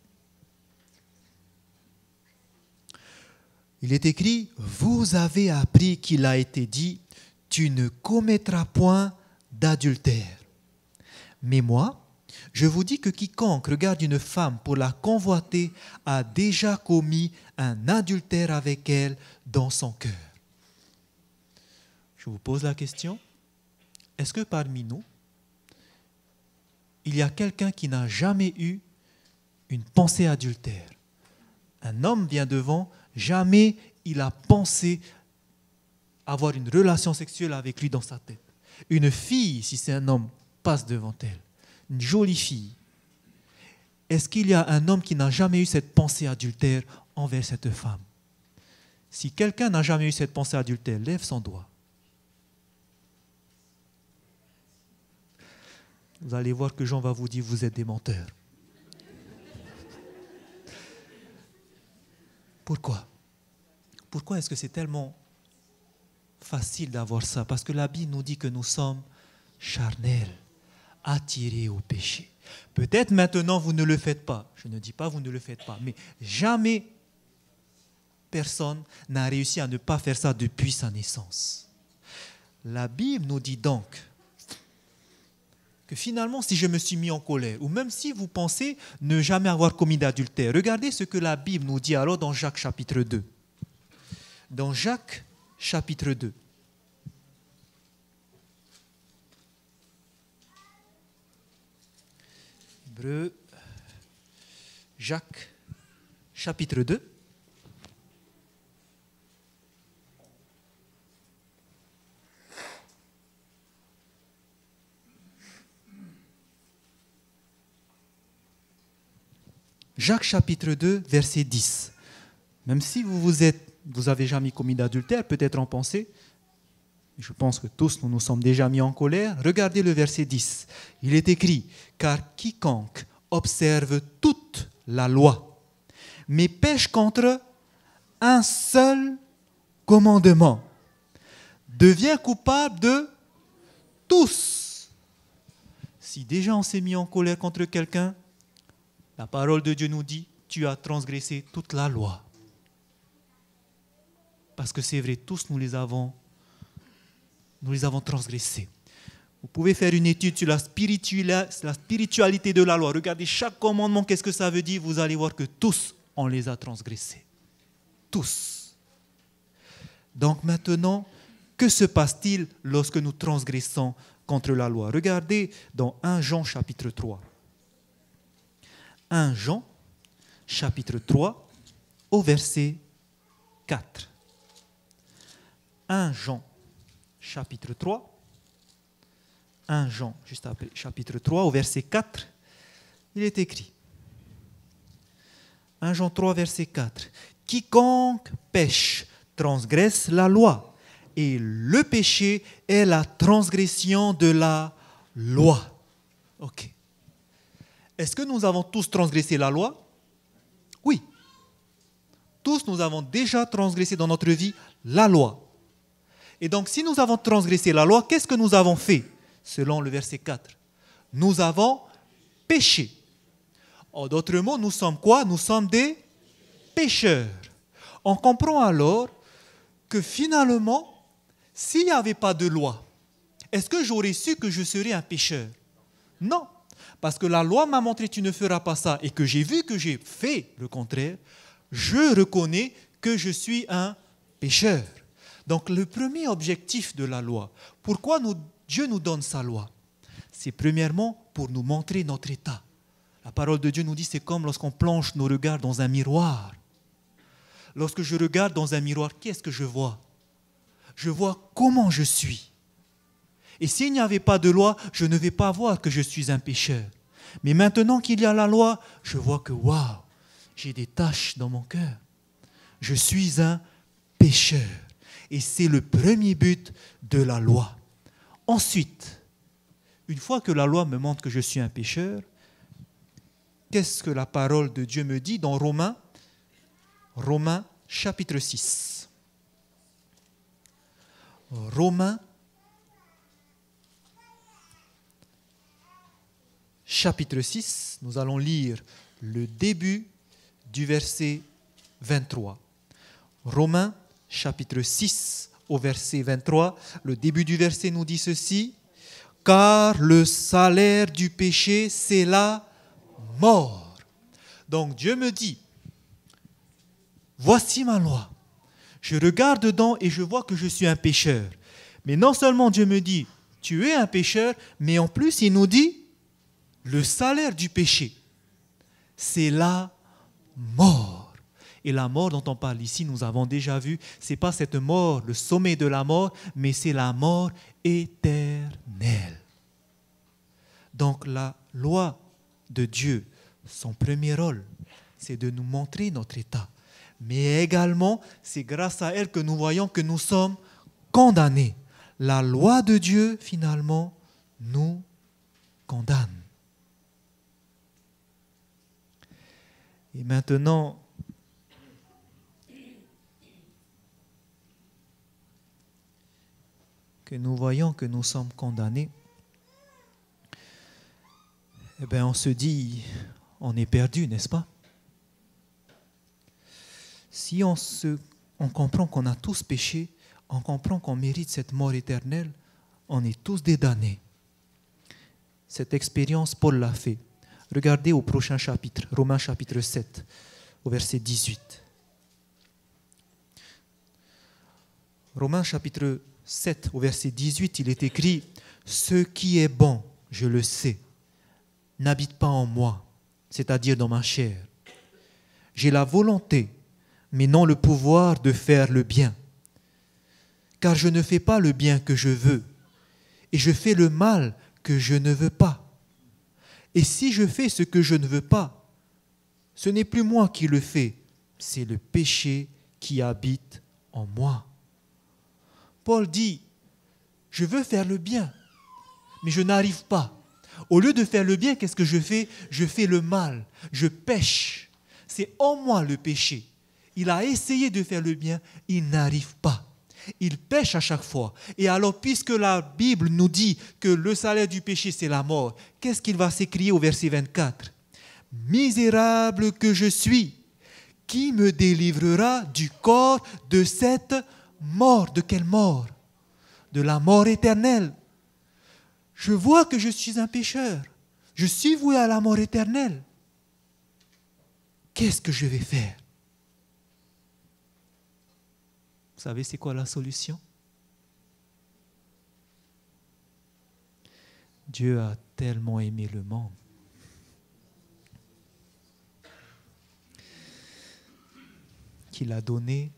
Il est écrit, vous avez appris qu'il a été dit, tu ne commettras point d'adultère. Mais moi, je vous dis que quiconque regarde une femme pour la convoiter a déjà commis un adultère avec elle dans son cœur. Je vous pose la question, est-ce que parmi nous, il y a quelqu'un qui n'a jamais eu une pensée adultère? Un homme vient devant, jamais il a pensé avoir une relation sexuelle avec lui dans sa tête. Une fille, si c'est un homme, passe devant elle. Une jolie fille. Est-ce qu'il y a un homme qui n'a jamais eu cette pensée adultère envers cette femme? Si quelqu'un n'a jamais eu cette pensée adultère, lève son doigt. Vous allez voir que Jean va vous dire, vous êtes des menteurs. Pourquoi? Pourquoi est-ce que c'est tellement facile d'avoir ça? Parce que la Bible nous dit que nous sommes charnels, attirés au péché. Peut-être maintenant vous ne le faites pas. Je ne dis pas vous ne le faites pas, mais jamais personne n'a réussi à ne pas faire ça depuis sa naissance. La Bible nous dit donc que finalement, si je me suis mis en colère, ou même si vous pensez ne jamais avoir commis d'adultère, regardez ce que la Bible nous dit alors dans Jacques chapitre 2. Dans Jacques chapitre 2. Hébreux, Jacques chapitre 2. Jacques chapitre 2, verset 10. Même si vous avez jamais commis d'adultère, peut-être en pensée, je pense que tous nous nous sommes déjà mis en colère. Regardez le verset 10. Il est écrit, car quiconque observe toute la loi, mais pêche contre un seul commandement, devient coupable de tous. Si déjà on s'est mis en colère contre quelqu'un, la parole de Dieu nous dit, tu as transgressé toute la loi. Parce que c'est vrai, tous nous les avons transgressés. Vous pouvez faire une étude sur la spiritualité de la loi. Regardez chaque commandement, qu'est-ce que ça veut dire? Vous allez voir que tous, on les a transgressés. Tous. Donc maintenant, que se passe-t-il lorsque nous transgressons contre la loi? Regardez dans 1 Jean chapitre 3. 1 Jean, chapitre 3, au verset 4. 1 Jean, chapitre 3. 1 Jean, juste après, chapitre 3, au verset 4. Il est écrit. 1 Jean 3, verset 4. Quiconque pêche transgresse la loi, et le péché est la transgression de la loi. Ok. Est-ce que nous avons tous transgressé la loi? Oui. Tous nous avons déjà transgressé dans notre vie la loi. Et donc, si nous avons transgressé la loi, qu'est-ce que nous avons fait? Selon le verset 4. Nous avons péché. En d'autres mots, nous sommes quoi? Nous sommes des pécheurs. On comprend alors que finalement, s'il n'y avait pas de loi, est-ce que j'aurais su que je serais un pécheur? Non. Parce que la loi m'a montré tu ne feras pas ça et que j'ai vu que j'ai fait le contraire, je reconnais que je suis un pécheur. Donc le premier objectif de la loi, pourquoi Dieu nous donne sa loi? C'est premièrement pour nous montrer notre état. La parole de Dieu nous dit c'est comme lorsqu'on plonge nos regards dans un miroir. Lorsque je regarde dans un miroir, qu'est-ce que je vois? Je vois comment je suis. Et s'il n'y avait pas de loi, je ne vais pas voir que je suis un pécheur. Mais maintenant qu'il y a la loi, je vois que waouh, j'ai des taches dans mon cœur. Je suis un pécheur. Et c'est le premier but de la loi. Ensuite, une fois que la loi me montre que je suis un pécheur, qu'est-ce que la parole de Dieu me dit dans Romains chapitre 6. Romains chapitre 6, nous allons lire le début du verset 23. Romains chapitre 6 au verset 23, le début du verset nous dit ceci: car le salaire du péché, c'est la mort. Donc Dieu me dit, voici ma loi. Je regarde dedans et je vois que je suis un pécheur. Mais non seulement Dieu me dit, tu es un pécheur, mais en plus il nous dit, le salaire du péché, c'est la mort. Et la mort dont on parle ici, nous avons déjà vu, ce n'est pas cette mort, le sommet de la mort, mais c'est la mort éternelle. Donc la loi de Dieu, son premier rôle, c'est de nous montrer notre état. Mais également, c'est grâce à elle que nous voyons que nous sommes condamnés. La loi de Dieu, finalement, nous condamne. Et maintenant, que nous voyons que nous sommes condamnés, eh bien, on se dit, on est perdu, n'est-ce pas? Si on comprend qu'on a tous péché, on comprend qu'on mérite cette mort éternelle, on est tous des damnés. Cette expérience, Paul l'a fait. Regardez au prochain chapitre, Romains chapitre 7, au verset 18. Romains chapitre 7, au verset 18, il est écrit « Ce qui est bon, je le sais, n'habite pas en moi, c'est-à-dire dans ma chair. J'ai la volonté, mais non le pouvoir de faire le bien. Car je ne fais pas le bien que je veux, et je fais le mal que je ne veux pas. Et si je fais ce que je ne veux pas, ce n'est plus moi qui le fais, c'est le péché qui habite en moi. » Paul dit, je veux faire le bien, mais je n'arrive pas. Au lieu de faire le bien, qu'est-ce que je fais? Je fais le mal, je pêche. C'est en moi le péché. Il a essayé de faire le bien, il n'arrive pas. Il pêche à chaque fois. Et alors, puisque la Bible nous dit que le salaire du péché, c'est la mort, qu'est-ce qu'il va s'écrier au verset 24? Misérable que je suis, qui me délivrera du corps de cette mort? De quelle mort? De la mort éternelle. Je vois que je suis un pécheur. Je suis voué à la mort éternelle. Qu'est-ce que je vais faire? Vous savez, c'est quoi la solution? Dieu a tellement aimé le monde qu'il a donné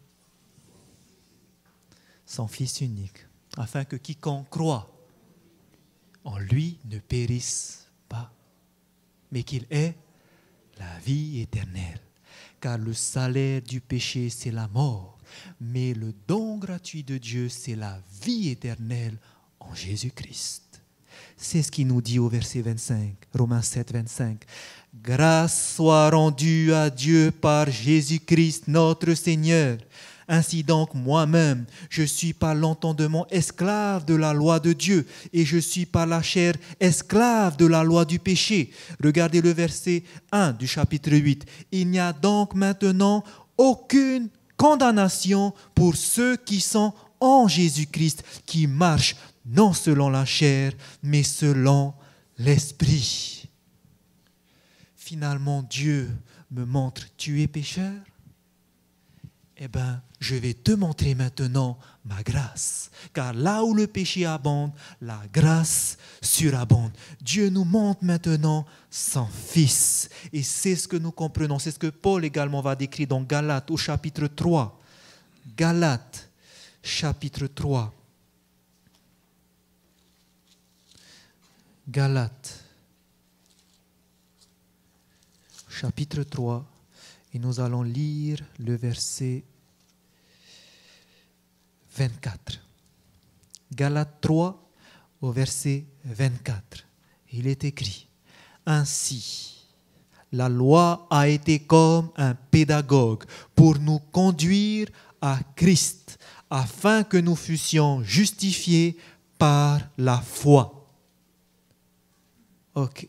son Fils unique, afin que quiconque croit en lui ne périsse pas, mais qu'il ait la vie éternelle. Car le salaire du péché, c'est la mort, mais le don gratuit de Dieu, c'est la vie éternelle en Jésus-Christ. C'est ce qu'il nous dit au verset 25, Romains 7, 25. Grâce soit rendue à Dieu par Jésus-Christ notre Seigneur. Ainsi donc, moi-même, je suis par l'entendement esclave de la loi de Dieu et je suis par la chair esclave de la loi du péché. Regardez le verset 1 du chapitre 8. Il n'y a donc maintenant aucune condamnation pour ceux qui sont en Jésus-Christ, qui marchent non selon la chair, mais selon l'Esprit. Finalement, Dieu me montre, tu es pécheur? Eh bien, je vais te montrer maintenant ma grâce. Car là où le péché abonde, la grâce surabonde. Dieu nous montre maintenant son Fils. Et c'est ce que nous comprenons. C'est ce que Paul également va décrire dans Galates au chapitre 3. Galates, chapitre 3. Galates, chapitre 3. Et nous allons lire le verset 24. Galates 3 au verset 24. Il est écrit, « Ainsi, la loi a été comme un pédagogue pour nous conduire à Christ, afin que nous fussions justifiés par la foi. » Ok.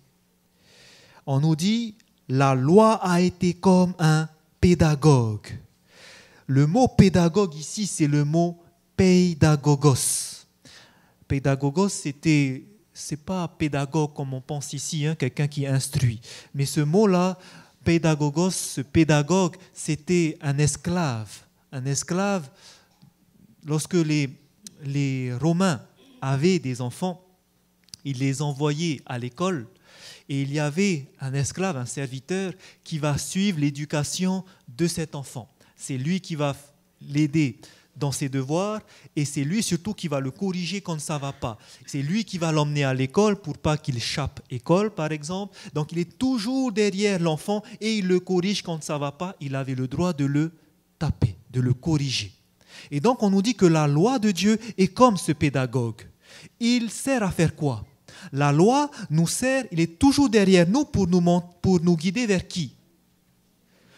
On nous dit, la loi a été comme un pédagogue. Le mot pédagogue ici, c'est le mot pédagogos. Pédagogos, c'est pas pédagogue comme on pense ici, quelqu'un qui instruit. Mais ce mot-là, pédagogos, ce pédagogue, c'était un esclave. Un esclave, lorsque les Romains avaient des enfants, ils les envoyaient à l'école. Et il y avait un esclave, un serviteur, qui va suivre l'éducation de cet enfant. C'est lui qui va l'aider dans ses devoirs et c'est lui surtout qui va le corriger quand ça ne va pas. C'est lui qui va l'emmener à l'école pour pas qu'il chape école, par exemple. Donc il est toujours derrière l'enfant et il le corrige quand ça ne va pas. Il avait le droit de le taper, de le corriger. Et donc on nous dit que la loi de Dieu est comme ce pédagogue. Il sert à faire quoi ? La loi nous sert, il est toujours derrière nous pour nous guider vers qui ?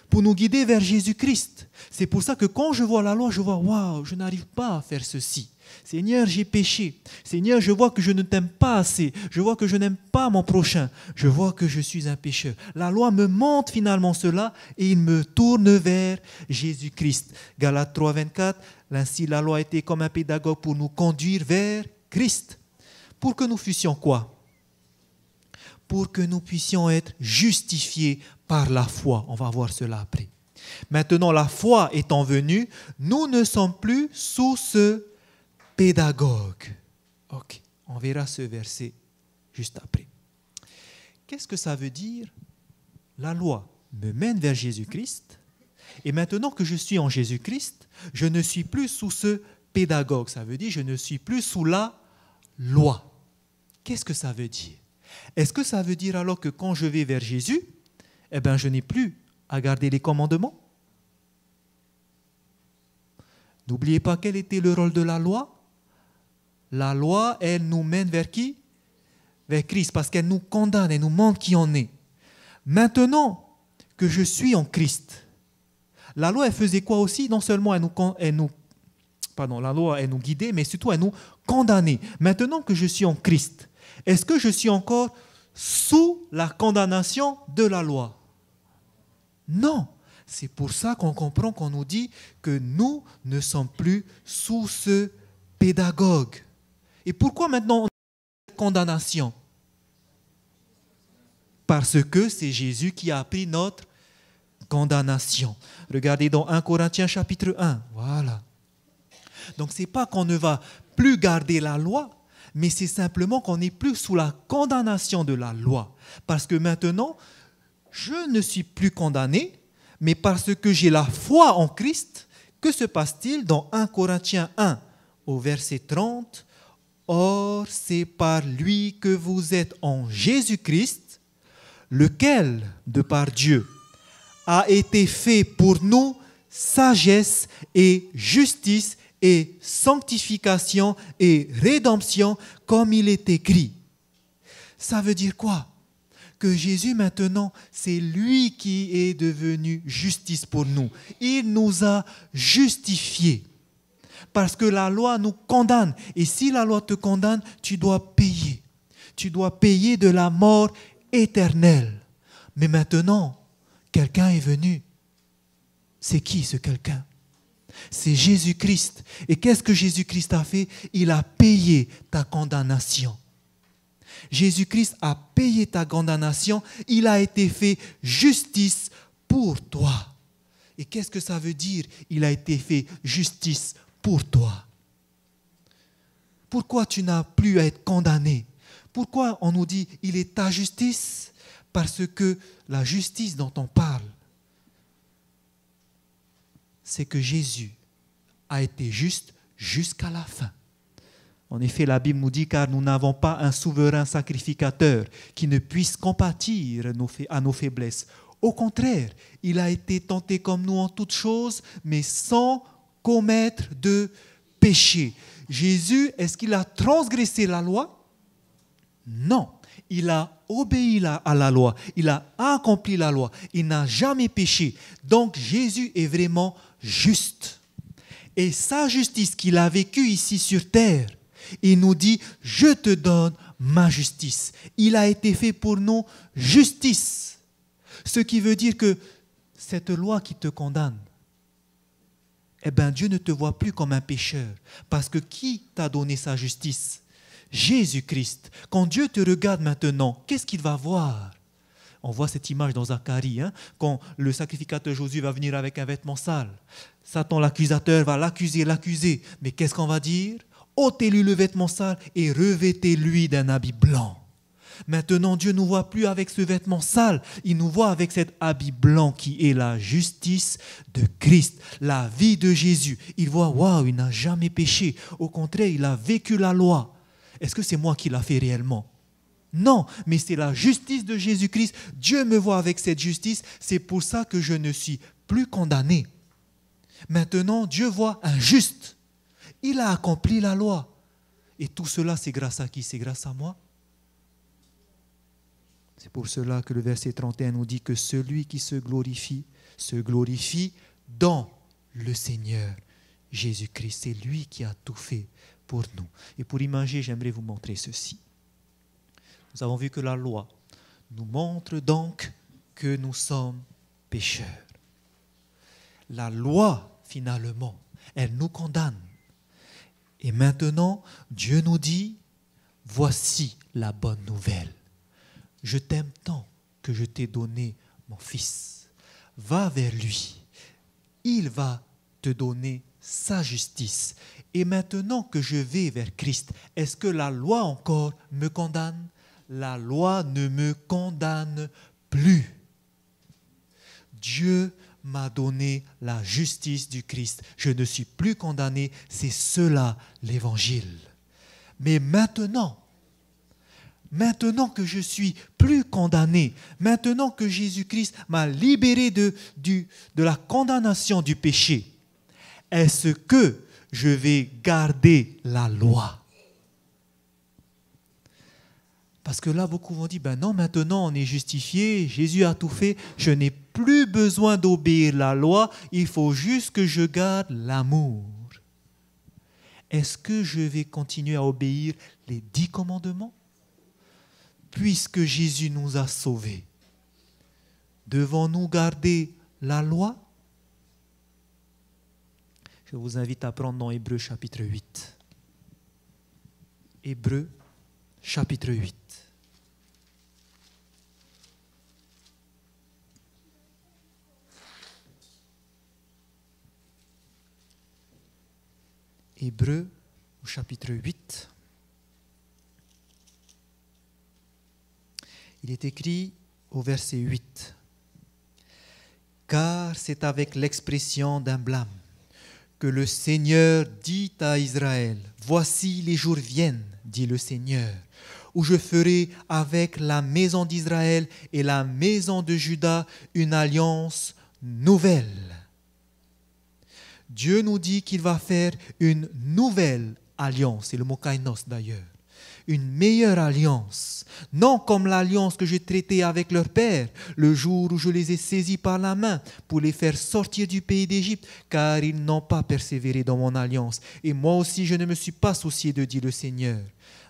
Pour nous guider vers Jésus-Christ. C'est pour ça que quand je vois la loi, je vois, waouh, je n'arrive pas à faire ceci. Seigneur, j'ai péché. Seigneur, je vois que je ne t'aime pas assez. Je vois que je n'aime pas mon prochain. Je vois que je suis un pécheur. La loi me montre finalement cela et il me tourne vers Jésus-Christ. Galates 3, 24, ainsi la loi était comme un pédagogue pour nous conduire vers Christ. Pour que nous fussions quoi ? Pour que nous puissions être justifiés par la foi. On va voir cela après. Maintenant, la foi étant venue, nous ne sommes plus sous ce pédagogue. Ok, on verra ce verset juste après. Qu'est-ce que ça veut dire ? La loi me mène vers Jésus-Christ. Et maintenant que je suis en Jésus-Christ, je ne suis plus sous ce pédagogue. Ça veut dire que je ne suis plus sous la loi. Qu'est-ce que ça veut dire ? Est-ce que ça veut dire alors que quand je vais vers Jésus, eh bien, je n'ai plus à garder les commandements ? N'oubliez pas quel était le rôle de la loi. La loi, elle nous mène vers qui ? Vers Christ, parce qu'elle nous condamne, elle nous montre qui on est. Maintenant que je suis en Christ, la loi, elle faisait quoi aussi ? Non seulement la loi, elle nous guidait, mais surtout, elle nous condamnait. Maintenant que je suis en Christ, est-ce que je suis encore sous la condamnation de la loi ? Non. C'est pour ça qu'on comprend qu'on nous dit que nous ne sommes plus sous ce pédagogue. Et pourquoi maintenant on a cette condamnation ? Parce que c'est Jésus qui a pris notre condamnation. Regardez dans 1 Corinthiens chapitre 1. Voilà. Donc ce n'est pas qu'on ne va plus garder la loi, mais c'est simplement qu'on n'est plus sous la condamnation de la loi. Parce que maintenant, je ne suis plus condamné, mais parce que j'ai la foi en Christ, que se passe-t-il dans 1 Corinthiens 1, au verset 30 ? Or, c'est par lui que vous êtes en Jésus-Christ, lequel, de par Dieu, a été fait pour nous sagesse et justice et sanctification et rédemption, comme il est écrit. Ça veut dire quoi? Que Jésus maintenant, c'est lui qui est devenu justice pour nous. Il nous a justifiés. Parce que la loi nous condamne. Et si la loi te condamne, tu dois payer. Tu dois payer de la mort éternelle. Mais maintenant, quelqu'un est venu. C'est qui ce quelqu'un? C'est Jésus-Christ. Et qu'est-ce que Jésus-Christ a fait? Il a payé ta condamnation. Jésus-Christ a payé ta condamnation. Il a été fait justice pour toi. Et qu'est-ce que ça veut dire? Il a été fait justice pour toi. Pourquoi tu n'as plus à être condamné? Pourquoi on nous dit il est ta justice? Parce que la justice dont on parle, c'est que Jésus a été juste jusqu'à la fin. En effet, la Bible nous dit, car nous n'avons pas un souverain sacrificateur qui ne puisse compatir à nos faiblesses. Au contraire, il a été tenté comme nous en toutes choses, mais sans commettre de péché. Jésus, est-ce qu'il a transgressé la loi? Non. Il a obéi à la loi. Il a accompli la loi. Il n'a jamais péché. Donc Jésus est vraiment juste. Et sa justice qu'il a vécue ici sur terre, il nous dit, je te donne ma justice. Il a été fait pour nous justice. Ce qui veut dire que cette loi qui te condamne, eh bien Dieu ne te voit plus comme un pécheur. Parce que qui t'a donné sa justice? Jésus-Christ. Quand Dieu te regarde maintenant, qu'est-ce qu'il va voir? On voit cette image dans Zacharie, quand le sacrificateur Josué va venir avec un vêtement sale. Satan, l'accusateur, va l'accuser. Mais qu'est-ce qu'on va dire? Ôtez-lui le vêtement sale et revêtez-lui d'un habit blanc. Maintenant, Dieu ne nous voit plus avec ce vêtement sale. Il nous voit avec cet habit blanc qui est la justice de Christ, la vie de Jésus. Il voit, waouh, il n'a jamais péché. Au contraire, il a vécu la loi. Est-ce que c'est moi qui l'a fait réellement? Non, mais c'est la justice de Jésus-Christ. Dieu me voit avec cette justice. C'est pour ça que je ne suis plus condamné. Maintenant, Dieu voit un juste. Il a accompli la loi. Et tout cela, c'est grâce à qui? C'est grâce à moi. C'est pour cela que le verset 31 nous dit que celui qui se glorifie dans le Seigneur Jésus-Christ. C'est lui qui a tout fait pour nous. Et pour imaginer, j'aimerais vous montrer ceci. Nous avons vu que la loi nous montre donc que nous sommes pécheurs. La loi, finalement, elle nous condamne. Et maintenant, Dieu nous dit, voici la bonne nouvelle. Je t'aime tant que je t'ai donné mon fils. Va vers lui. Il va te donner sa justice. Et maintenant que je vais vers Christ, est-ce que la loi encore me condamne? La loi ne me condamne plus. Dieu m'a donné la justice du Christ. Je ne suis plus condamné. C'est cela l'évangile. Mais maintenant que je suis plus condamné, maintenant que Jésus-Christ m'a libéré de la condamnation du péché, est-ce que je vais garder la loi? Parce que là, beaucoup vont dire, ben non, maintenant on est justifié, Jésus a tout fait, je n'ai plus besoin d'obéir la loi, il faut juste que je garde l'amour. Est-ce que je vais continuer à obéir les 10 commandements? Puisque Jésus nous a sauvés, devons-nous garder la loi? Je vous invite à prendre dans Hébreux chapitre 8. Hébreux chapitre 8. Hébreux au chapitre 8. Il est écrit au verset 8. Car c'est avec l'expression d'un blâme que le Seigneur dit à Israël, voici les jours viennent, dit le Seigneur, où je ferai avec la maison d'Israël et la maison de Juda une alliance nouvelle. Dieu nous dit qu'il va faire une nouvelle alliance, c'est le mot kainos d'ailleurs. une meilleure alliance, non comme l'alliance que j'ai traitée avec leur père, le jour où je les ai saisis par la main pour les faire sortir du pays d'Égypte, car ils n'ont pas persévéré dans mon alliance. Et moi aussi, je ne me suis pas soucié de, dit le Seigneur.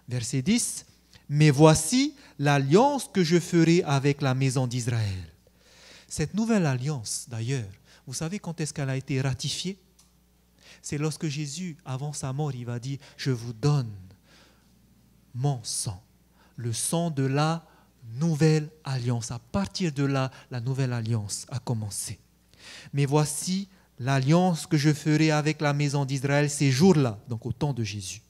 Verset 10, mais voici l'alliance que je ferai avec la maison d'Israël. Cette nouvelle alliance, d'ailleurs, vous savez quand est-ce qu'elle a été ratifiée? C'est lorsque Jésus, avant sa mort, il va dire « Je vous donne mon sang, le sang de la nouvelle alliance. » À partir de là, la nouvelle alliance a commencé. Mais voici l'alliance que je ferai avec la maison d'Israël ces jours-là, donc au temps de Jésus.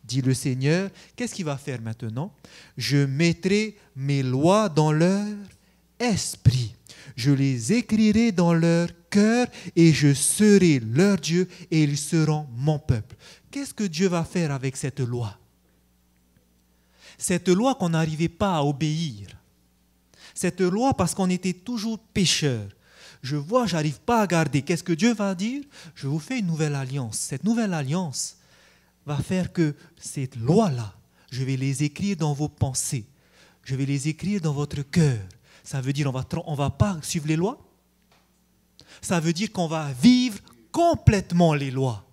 Dit le Seigneur, qu'est-ce qu'il va faire maintenant? Je mettrai mes lois dans leur esprit. Je les écrirai dans leur cœur et je serai leur Dieu et ils seront mon peuple. Qu'est-ce que Dieu va faire avec cette loi? Cette loi qu'on n'arrivait pas à obéir. Cette loi parce qu'on était toujours pécheurs. Je vois, je n'arrive pas à garder. Qu'est-ce que Dieu va dire? Je vous fais une nouvelle alliance. Cette nouvelle alliance va faire que cette loi-là, je vais les écrire dans vos pensées. Je vais les écrire dans votre cœur. Ça veut dire on va pas suivre les lois. Ça veut dire qu'on va vivre complètement les lois.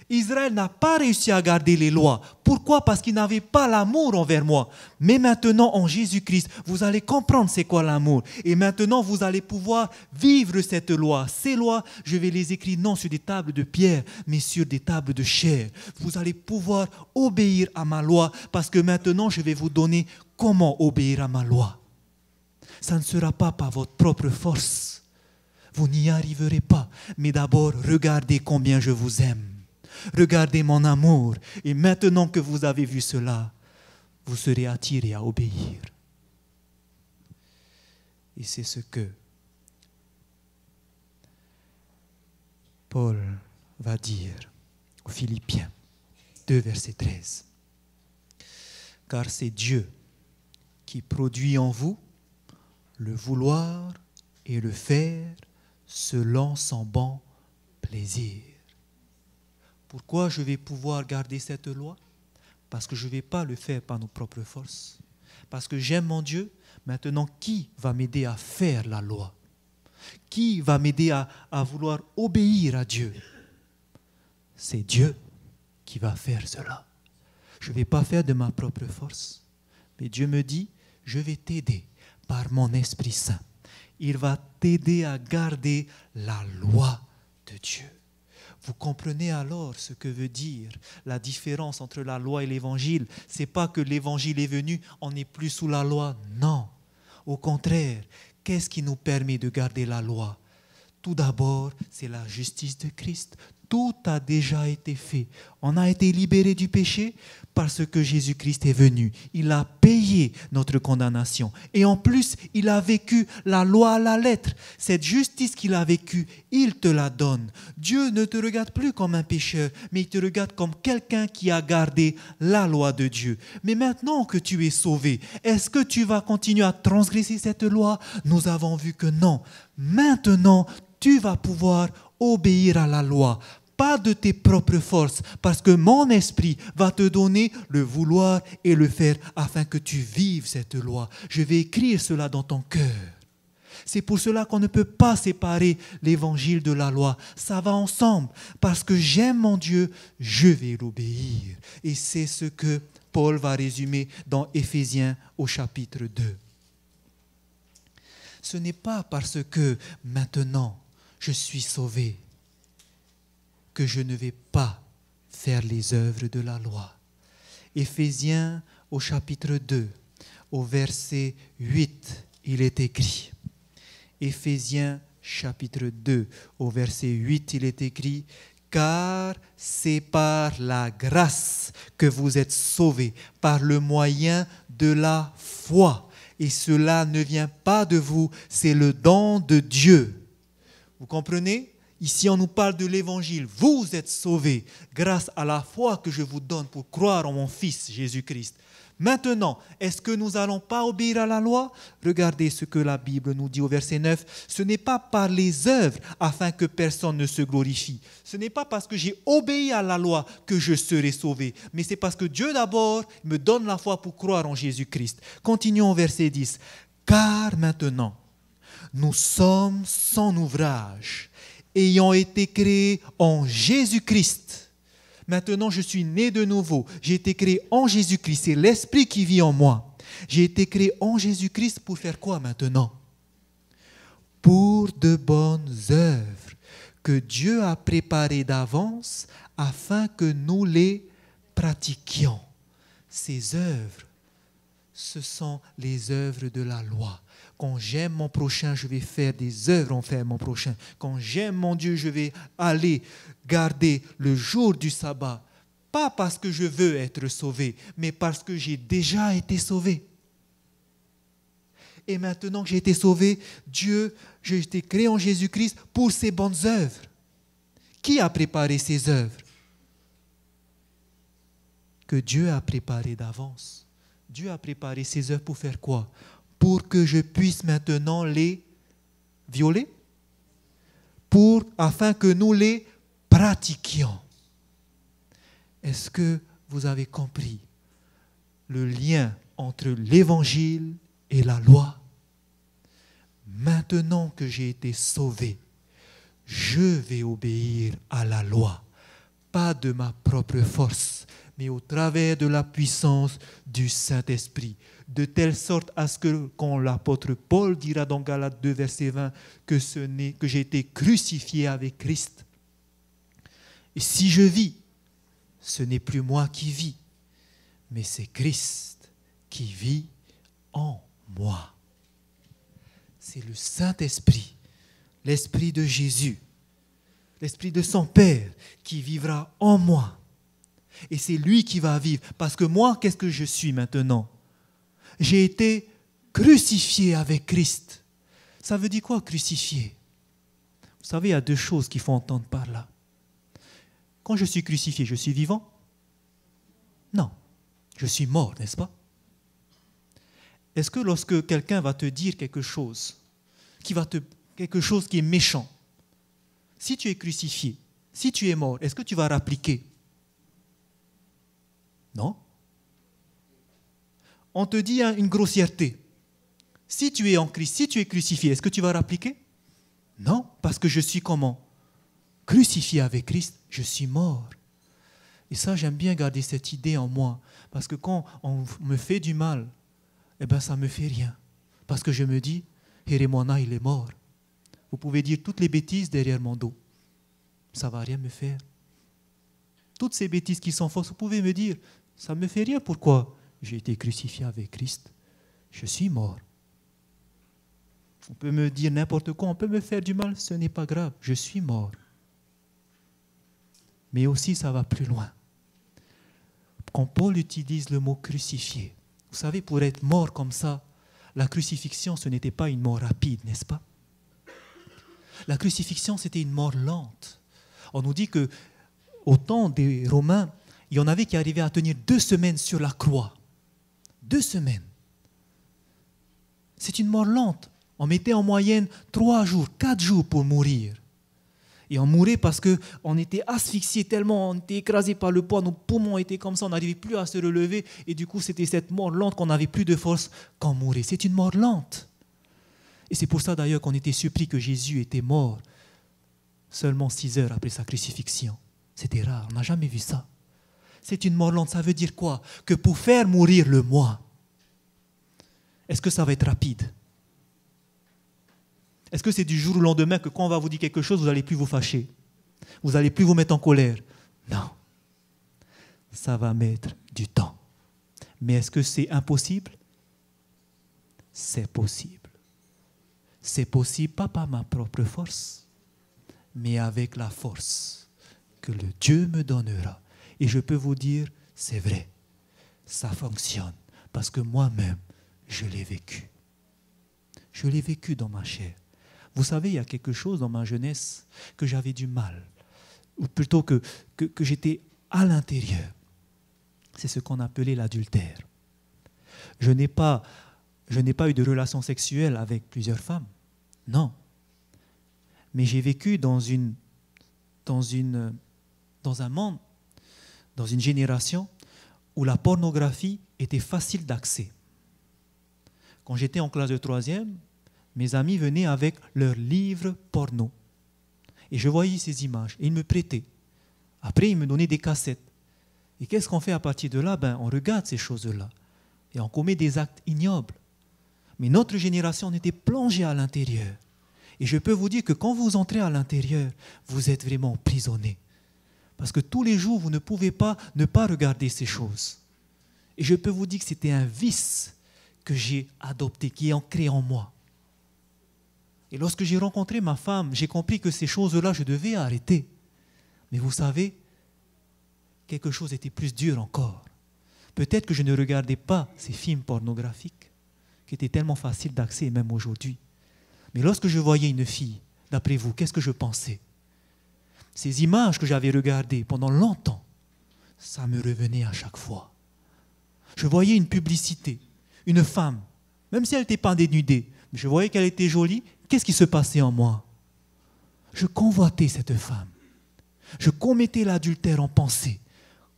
Israël n'a pas réussi à garder les lois. Pourquoi? Parce qu'il n'avait pas l'amour envers moi. Mais maintenant, en Jésus-Christ, vous allez comprendre c'est quoi l'amour. Et maintenant, vous allez pouvoir vivre cette loi. Ces lois, je vais les écrire non sur des tables de pierre, mais sur des tables de chair. Vous allez pouvoir obéir à ma loi parce que maintenant, je vais vous donner comment obéir à ma loi. Ça ne sera pas par votre propre force. Vous n'y arriverez pas. Mais d'abord, regardez combien je vous aime. Regardez mon amour. Et maintenant que vous avez vu cela, vous serez attirés à obéir. Et c'est ce que Paul va dire aux Philippiens 2, verset 13. Car c'est Dieu qui produit en vous le vouloir et le faire selon son bon plaisir. Pourquoi je vais pouvoir garder cette loi? Parce que je ne vais pas le faire par nos propres forces. Parce que j'aime mon Dieu. Maintenant, qui va m'aider à faire la loi? Qui va m'aider à vouloir obéir à Dieu? C'est Dieu qui va faire cela. Je ne vais pas faire de ma propre force. Mais Dieu me dit, je vais t'aider par mon Esprit Saint. Il va t'aider à garder la loi de Dieu. Vous comprenez alors ce que veut dire la différence entre la loi et l'évangile. Ce n'est pas que l'évangile est venu, on n'est plus sous la loi. Non. Au contraire, qu'est-ce qui nous permet de garder la loi? Tout d'abord, c'est la justice de Christ. Tout a déjà été fait. On a été libéré du péché parce que Jésus-Christ est venu. Il a payé notre condamnation. Et en plus, il a vécu la loi à la lettre. Cette justice qu'il a vécue, il te la donne. Dieu ne te regarde plus comme un pécheur, mais il te regarde comme quelqu'un qui a gardé la loi de Dieu. Mais maintenant que tu es sauvé, est-ce que tu vas continuer à transgresser cette loi? Nous avons vu que non. Maintenant, tu vas pouvoir obéir à la loi. Pas de tes propres forces, parce que mon esprit va te donner le vouloir et le faire afin que tu vives cette loi. Je vais écrire cela dans ton cœur. C'est pour cela qu'on ne peut pas séparer l'évangile de la loi. Ça va ensemble. Parce que j'aime mon Dieu, je vais l'obéir. Et c'est ce que Paul va résumer dans Éphésiens au chapitre 2. Ce n'est pas parce que maintenant je suis sauvé que je ne vais pas faire les œuvres de la loi. Éphésiens au chapitre 2, au verset 8, il est écrit. Éphésiens chapitre 2, au verset 8, il est écrit « Car c'est par la grâce que vous êtes sauvés, par le moyen de la foi. Et cela ne vient pas de vous, c'est le don de Dieu. » Vous comprenez? Ici, on nous parle de l'évangile. Vous êtes sauvés grâce à la foi que je vous donne pour croire en mon Fils Jésus-Christ. Maintenant, est-ce que nous n'allons pas obéir à la loi? Regardez ce que la Bible nous dit au verset 9. Ce n'est pas par les œuvres afin que personne ne se glorifie. Ce n'est pas parce que j'ai obéi à la loi que je serai sauvé, mais c'est parce que Dieu d'abord me donne la foi pour croire en Jésus-Christ. Continuons au verset 10. Car maintenant, nous sommes son ouvrage, ayant été créés en Jésus-Christ. Maintenant, je suis né de nouveau. J'ai été créé en Jésus-Christ. C'est l'Esprit qui vit en moi. J'ai été créé en Jésus-Christ pour faire quoi maintenant? Pour de bonnes œuvres que Dieu a préparées d'avance afin que nous les pratiquions. Ces œuvres, ce sont les œuvres de la loi. Quand j'aime mon prochain, je vais faire des œuvres envers mon prochain. Quand j'aime mon Dieu, je vais aller garder le jour du sabbat. Pas parce que je veux être sauvé, mais parce que j'ai déjà été sauvé. Et maintenant que j'ai été sauvé, Dieu, j'ai été créé en Jésus-Christ pour ses bonnes œuvres. Qui a préparé ces œuvres? Que Dieu a préparé d'avance. Dieu a préparé ces œuvres pour faire quoi? Pour que je puisse maintenant les violer, afin que nous les pratiquions. Est-ce que vous avez compris le lien entre l'évangile et la loi? Maintenant que j'ai été sauvé, je vais obéir à la loi, pas de ma propre force, mais au travers de la puissance du Saint-Esprit, de telle sorte à ce que, quand l'apôtre Paul dira dans Galates 2, verset 20, que j'ai été crucifié avec Christ. Et si je vis, ce n'est plus moi qui vis, mais c'est Christ qui vit en moi. C'est le Saint-Esprit, l'Esprit de Jésus, l'Esprit de son Père qui vivra en moi. Et c'est lui qui va vivre. Parce que moi, qu'est-ce que je suis maintenant? J'ai été crucifié avec Christ. Ça veut dire quoi, crucifié? Vous savez, il y a deux choses qu'il faut entendre par là. Quand je suis crucifié, je suis vivant? Non. Je suis mort, n'est-ce pas? Est-ce que lorsque quelqu'un va te dire quelque chose qui est méchant, si tu es crucifié, si tu es mort, est-ce que tu vas répliquer? Non. On te dit une grossièreté. Si tu es en Christ, si tu es crucifié, est-ce que tu vas répliquer? Non, parce que je suis comment? Crucifié avec Christ, je suis mort. Et ça, j'aime bien garder cette idée en moi, parce que quand on me fait du mal, eh bien, ça ne me fait rien. Parce que je me dis, Hérémona, il est mort. Vous pouvez dire toutes les bêtises derrière mon dos. Ça ne va rien me faire. Toutes ces bêtises qui sont fausses, vous pouvez me dire, ça ne me fait rien. Pourquoi? J'ai été crucifié avec Christ. Je suis mort. On peut me dire n'importe quoi, on peut me faire du mal, ce n'est pas grave. Je suis mort. Mais aussi, ça va plus loin. Quand Paul utilise le mot crucifié, vous savez, pour être mort comme ça, la crucifixion, ce n'était pas une mort rapide, n'est-ce pas? La crucifixion, c'était une mort lente. On nous dit qu'au temps des Romains, il y en avait qui arrivaient à tenir 2 semaines sur la croix. 2 semaines. C'est une mort lente. On mettait en moyenne 3 jours, 4 jours pour mourir. Et on mourait parce qu'on était asphyxié tellement, on était écrasé par le poids, nos poumons étaient comme ça, on n'arrivait plus à se relever. Et du coup, c'était cette mort lente qu'on n'avait plus de force quand on mourait. C'est une mort lente. Et c'est pour ça d'ailleurs qu'on était surpris que Jésus était mort seulement 6 heures après sa crucifixion. C'était rare, on n'a jamais vu ça. C'est une mort lente, ça veut dire quoi? Que pour faire mourir le moi, est-ce que ça va être rapide? Est-ce que c'est du jour au lendemain que quand on va vous dire quelque chose, vous n'allez plus vous fâcher? Vous n'allez plus vous mettre en colère? Non. Ça va mettre du temps. Mais est-ce que c'est impossible? C'est possible. C'est possible, pas par ma propre force, mais avec la force que le Dieu me donnera. Et je peux vous dire, c'est vrai, ça fonctionne. Parce que moi-même, je l'ai vécu. Je l'ai vécu dans ma chair. Vous savez, il y a quelque chose dans ma jeunesse que j'avais du mal, ou plutôt que j'étais à l'intérieur. C'est ce qu'on appelait l'adultère. Je n'ai pas eu de relation sexuelle avec plusieurs femmes. Non. Mais j'ai vécu dans un monde, dans une génération où la pornographie était facile d'accès. Quand j'étais en classe de 3e, mes amis venaient avec leurs livres porno. Et je voyais ces images. Et ils me prêtaient. Après, ils me donnaient des cassettes. Et qu'est-ce qu'on fait à partir de là? On regarde ces choses-là. Et on commet des actes ignobles. Mais notre génération, on était plongée à l'intérieur. Et je peux vous dire que quand vous entrez à l'intérieur, vous êtes vraiment emprisonné. Parce que tous les jours, vous ne pouvez pas ne pas regarder ces choses. Et je peux vous dire que c'était un vice que j'ai adopté, qui est ancré en moi. Et lorsque j'ai rencontré ma femme, j'ai compris que ces choses-là, je devais arrêter. Mais vous savez, quelque chose était plus dur encore. Peut-être que je ne regardais pas ces films pornographiques, qui étaient tellement faciles d'accès, même aujourd'hui. Mais lorsque je voyais une fille, d'après vous, qu'est-ce que je pensais? Ces images que j'avais regardées pendant longtemps, ça me revenait à chaque fois. Je voyais une publicité, une femme, même si elle n'était pas dénudée, mais je voyais qu'elle était jolie, qu'est-ce qui se passait en moi? Je convoitais cette femme. Je commettais l'adultère en pensée,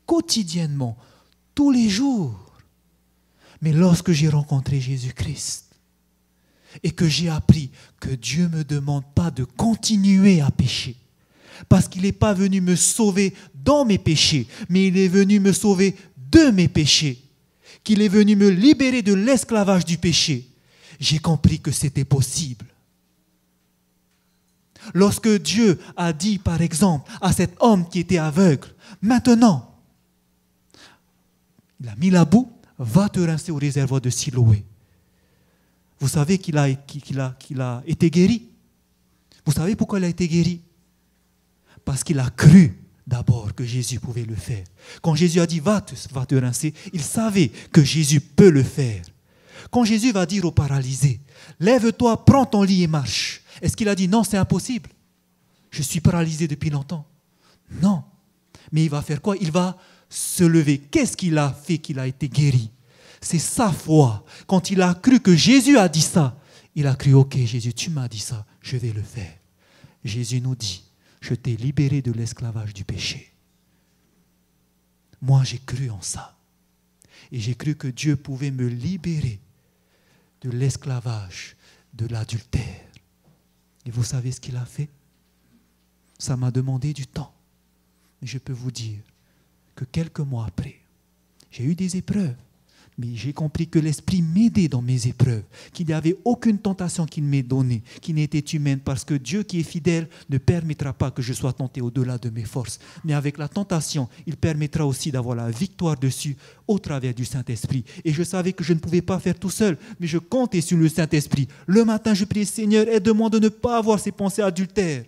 quotidiennement, tous les jours. Mais lorsque j'ai rencontré Jésus-Christ et que j'ai appris que Dieu ne me demande pas de continuer à pécher, parce qu'il n'est pas venu me sauver dans mes péchés, mais il est venu me sauver de mes péchés, qu'il est venu me libérer de l'esclavage du péché, j'ai compris que c'était possible. Lorsque Dieu a dit, par exemple, à cet homme qui était aveugle, maintenant, il a mis la boue, va te rincer au réservoir de Siloé. Vous savez qu'il a été guéri. Vous savez pourquoi il a été guéri? Parce qu'il a cru d'abord que Jésus pouvait le faire. Quand Jésus a dit va te rincer, il savait que Jésus peut le faire. Quand Jésus va dire au paralysé, lève-toi, prends ton lit et marche. Est-ce qu'il a dit non, c'est impossible? Je suis paralysé depuis longtemps. Non. Mais il va faire quoi? Il va se lever. Qu'est-ce qu'il a fait qu'il a été guéri? C'est sa foi. Quand il a cru que Jésus a dit ça, il a cru, ok Jésus, tu m'as dit ça, je vais le faire. Jésus nous dit, je t'ai libéré de l'esclavage du péché. Moi, j'ai cru en ça. Et j'ai cru que Dieu pouvait me libérer de l'esclavage, de l'adultère. Et vous savez ce qu'il a fait? Ça m'a demandé du temps. Mais je peux vous dire que quelques mois après, j'ai eu des épreuves. Mais j'ai compris que l'Esprit m'aidait dans mes épreuves, qu'il n'y avait aucune tentation qu'il m'ait donnée, qui n'était humaine, parce que Dieu qui est fidèle ne permettra pas que je sois tenté au-delà de mes forces. Mais avec la tentation, il permettra aussi d'avoir la victoire dessus au travers du Saint-Esprit. Et je savais que je ne pouvais pas faire tout seul, mais je comptais sur le Saint-Esprit. Le matin, je priais, Seigneur, aide-moi de ne pas avoir ces pensées adultères.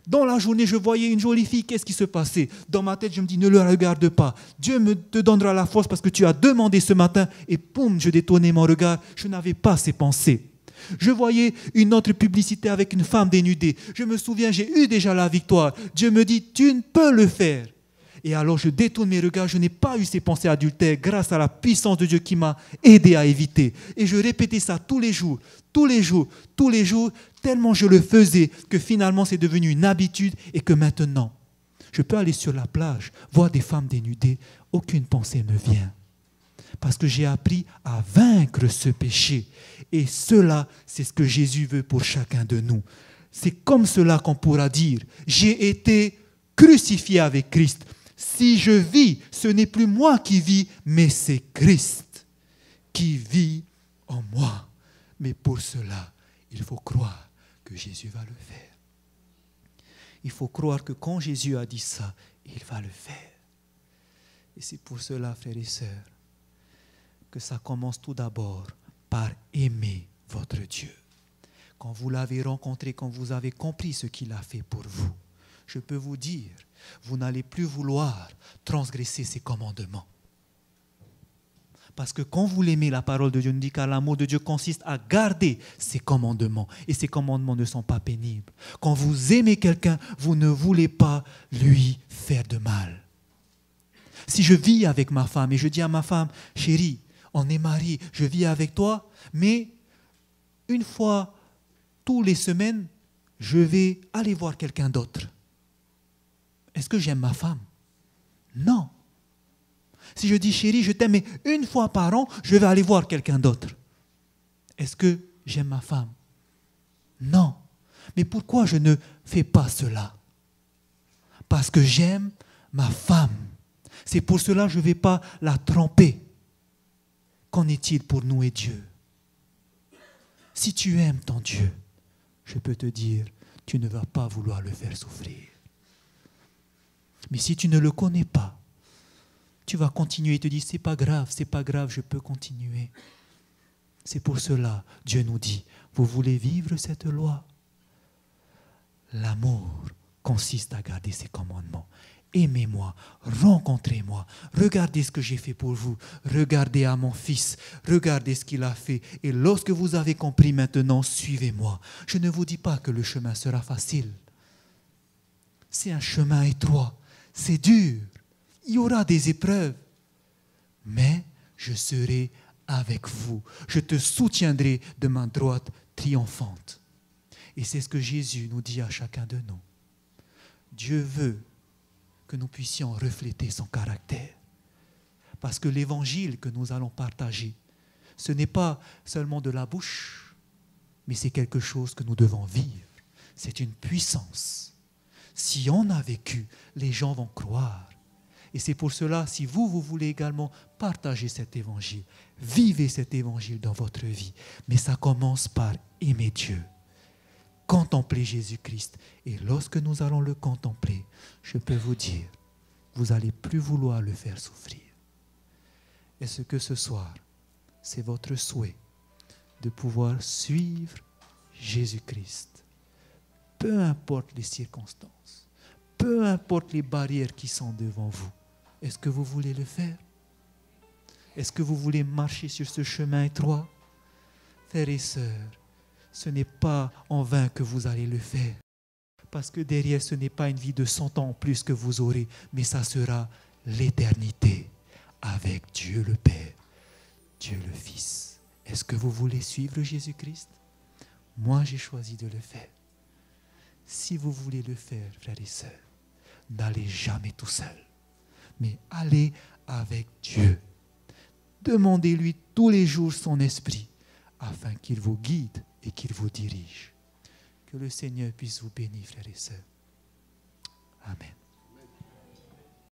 Dans la journée, je voyais une jolie fille, qu'est-ce qui se passait? Dans ma tête, je me dis, ne le regarde pas. Dieu te donnera la force parce que tu as demandé ce matin. Et boum, je détournais mon regard. Je n'avais pas ces pensées. Je voyais une autre publicité avec une femme dénudée. Je me souviens, j'ai eu déjà la victoire. Dieu me dit, tu ne peux le faire. Et alors, je détourne mes regards. Je n'ai pas eu ces pensées adultères grâce à la puissance de Dieu qui m'a aidé à éviter. Et je répétais ça tous les jours, tellement je le faisais que finalement c'est devenu une habitude et que maintenant, je peux aller sur la plage, voir des femmes dénudées, aucune pensée ne vient. Parce que j'ai appris à vaincre ce péché. Et cela, c'est ce que Jésus veut pour chacun de nous. C'est comme cela qu'on pourra dire, j'ai été crucifié avec Christ. Si je vis, ce n'est plus moi qui vis, mais c'est Christ qui vit en moi. Mais pour cela, il faut croire que Jésus va le faire. Il faut croire que quand Jésus a dit ça, il va le faire. Et c'est pour cela, frères et sœurs, que ça commence tout d'abord par aimer votre Dieu. Quand vous l'avez rencontré, quand vous avez compris ce qu'il a fait pour vous, je peux vous dire, vous n'allez plus vouloir transgresser ses commandements. Parce que quand vous l'aimez, la parole de Dieu nous dit que l'amour de Dieu consiste à garder ses commandements. Et ses commandements ne sont pas pénibles. Quand vous aimez quelqu'un, vous ne voulez pas lui faire de mal. Si je vis avec ma femme et je dis à ma femme, chérie, on est marié, je vis avec toi, mais une fois toutes les semaines, je vais aller voir quelqu'un d'autre. Est-ce que j'aime ma femme? Non. Si je dis chérie, je t'aime, mais une fois par an, je vais aller voir quelqu'un d'autre. Est-ce que j'aime ma femme? Non. Mais pourquoi je ne fais pas cela? Parce que j'aime ma femme. C'est pour cela que je ne vais pas la tromper. Qu'en est-il pour nous et Dieu? Si tu aimes ton Dieu, je peux te dire, tu ne vas pas vouloir le faire souffrir. Mais si tu ne le connais pas, tu vas continuer et te dire, c'est pas grave, je peux continuer. C'est pour cela, Dieu nous dit, vous voulez vivre cette loi? L'amour consiste à garder ses commandements. Aimez-moi, rencontrez-moi, regardez ce que j'ai fait pour vous, regardez à mon fils, regardez ce qu'il a fait. Et lorsque vous avez compris maintenant, suivez-moi. Je ne vous dis pas que le chemin sera facile. C'est un chemin étroit, c'est dur, il y aura des épreuves. Mais je serai avec vous, je te soutiendrai de main droite triomphante. Et c'est ce que Jésus nous dit à chacun de nous. Dieu veut que nous puissions refléter son caractère. Parce que l'évangile que nous allons partager, ce n'est pas seulement de la bouche, mais c'est quelque chose que nous devons vivre. C'est une puissance. Si on a vécu, les gens vont croire. Et c'est pour cela, si vous voulez également partager cet évangile, vivez cet évangile dans votre vie. Mais ça commence par aimer Dieu. Contempler Jésus-Christ. Et lorsque nous allons le contempler, je peux vous dire, vous n'allez plus vouloir le faire souffrir. Est-ce que ce soir, c'est votre souhait de pouvoir suivre Jésus-Christ? Peu importe les circonstances, peu importe les barrières qui sont devant vous, est-ce que vous voulez le faire? Est-ce que vous voulez marcher sur ce chemin étroit? Frères et sœurs, ce n'est pas en vain que vous allez le faire. Parce que derrière, ce n'est pas une vie de 100 ans en plus que vous aurez, mais ça sera l'éternité avec Dieu le Père, Dieu le Fils. Est-ce que vous voulez suivre Jésus-Christ? Moi, j'ai choisi de le faire. Si vous voulez le faire, frères et sœurs, n'allez jamais tout seul, mais allez avec Dieu. Demandez-lui tous les jours son esprit, afin qu'il vous guide et qu'il vous dirige. Que le Seigneur puisse vous bénir, frères et sœurs. Amen.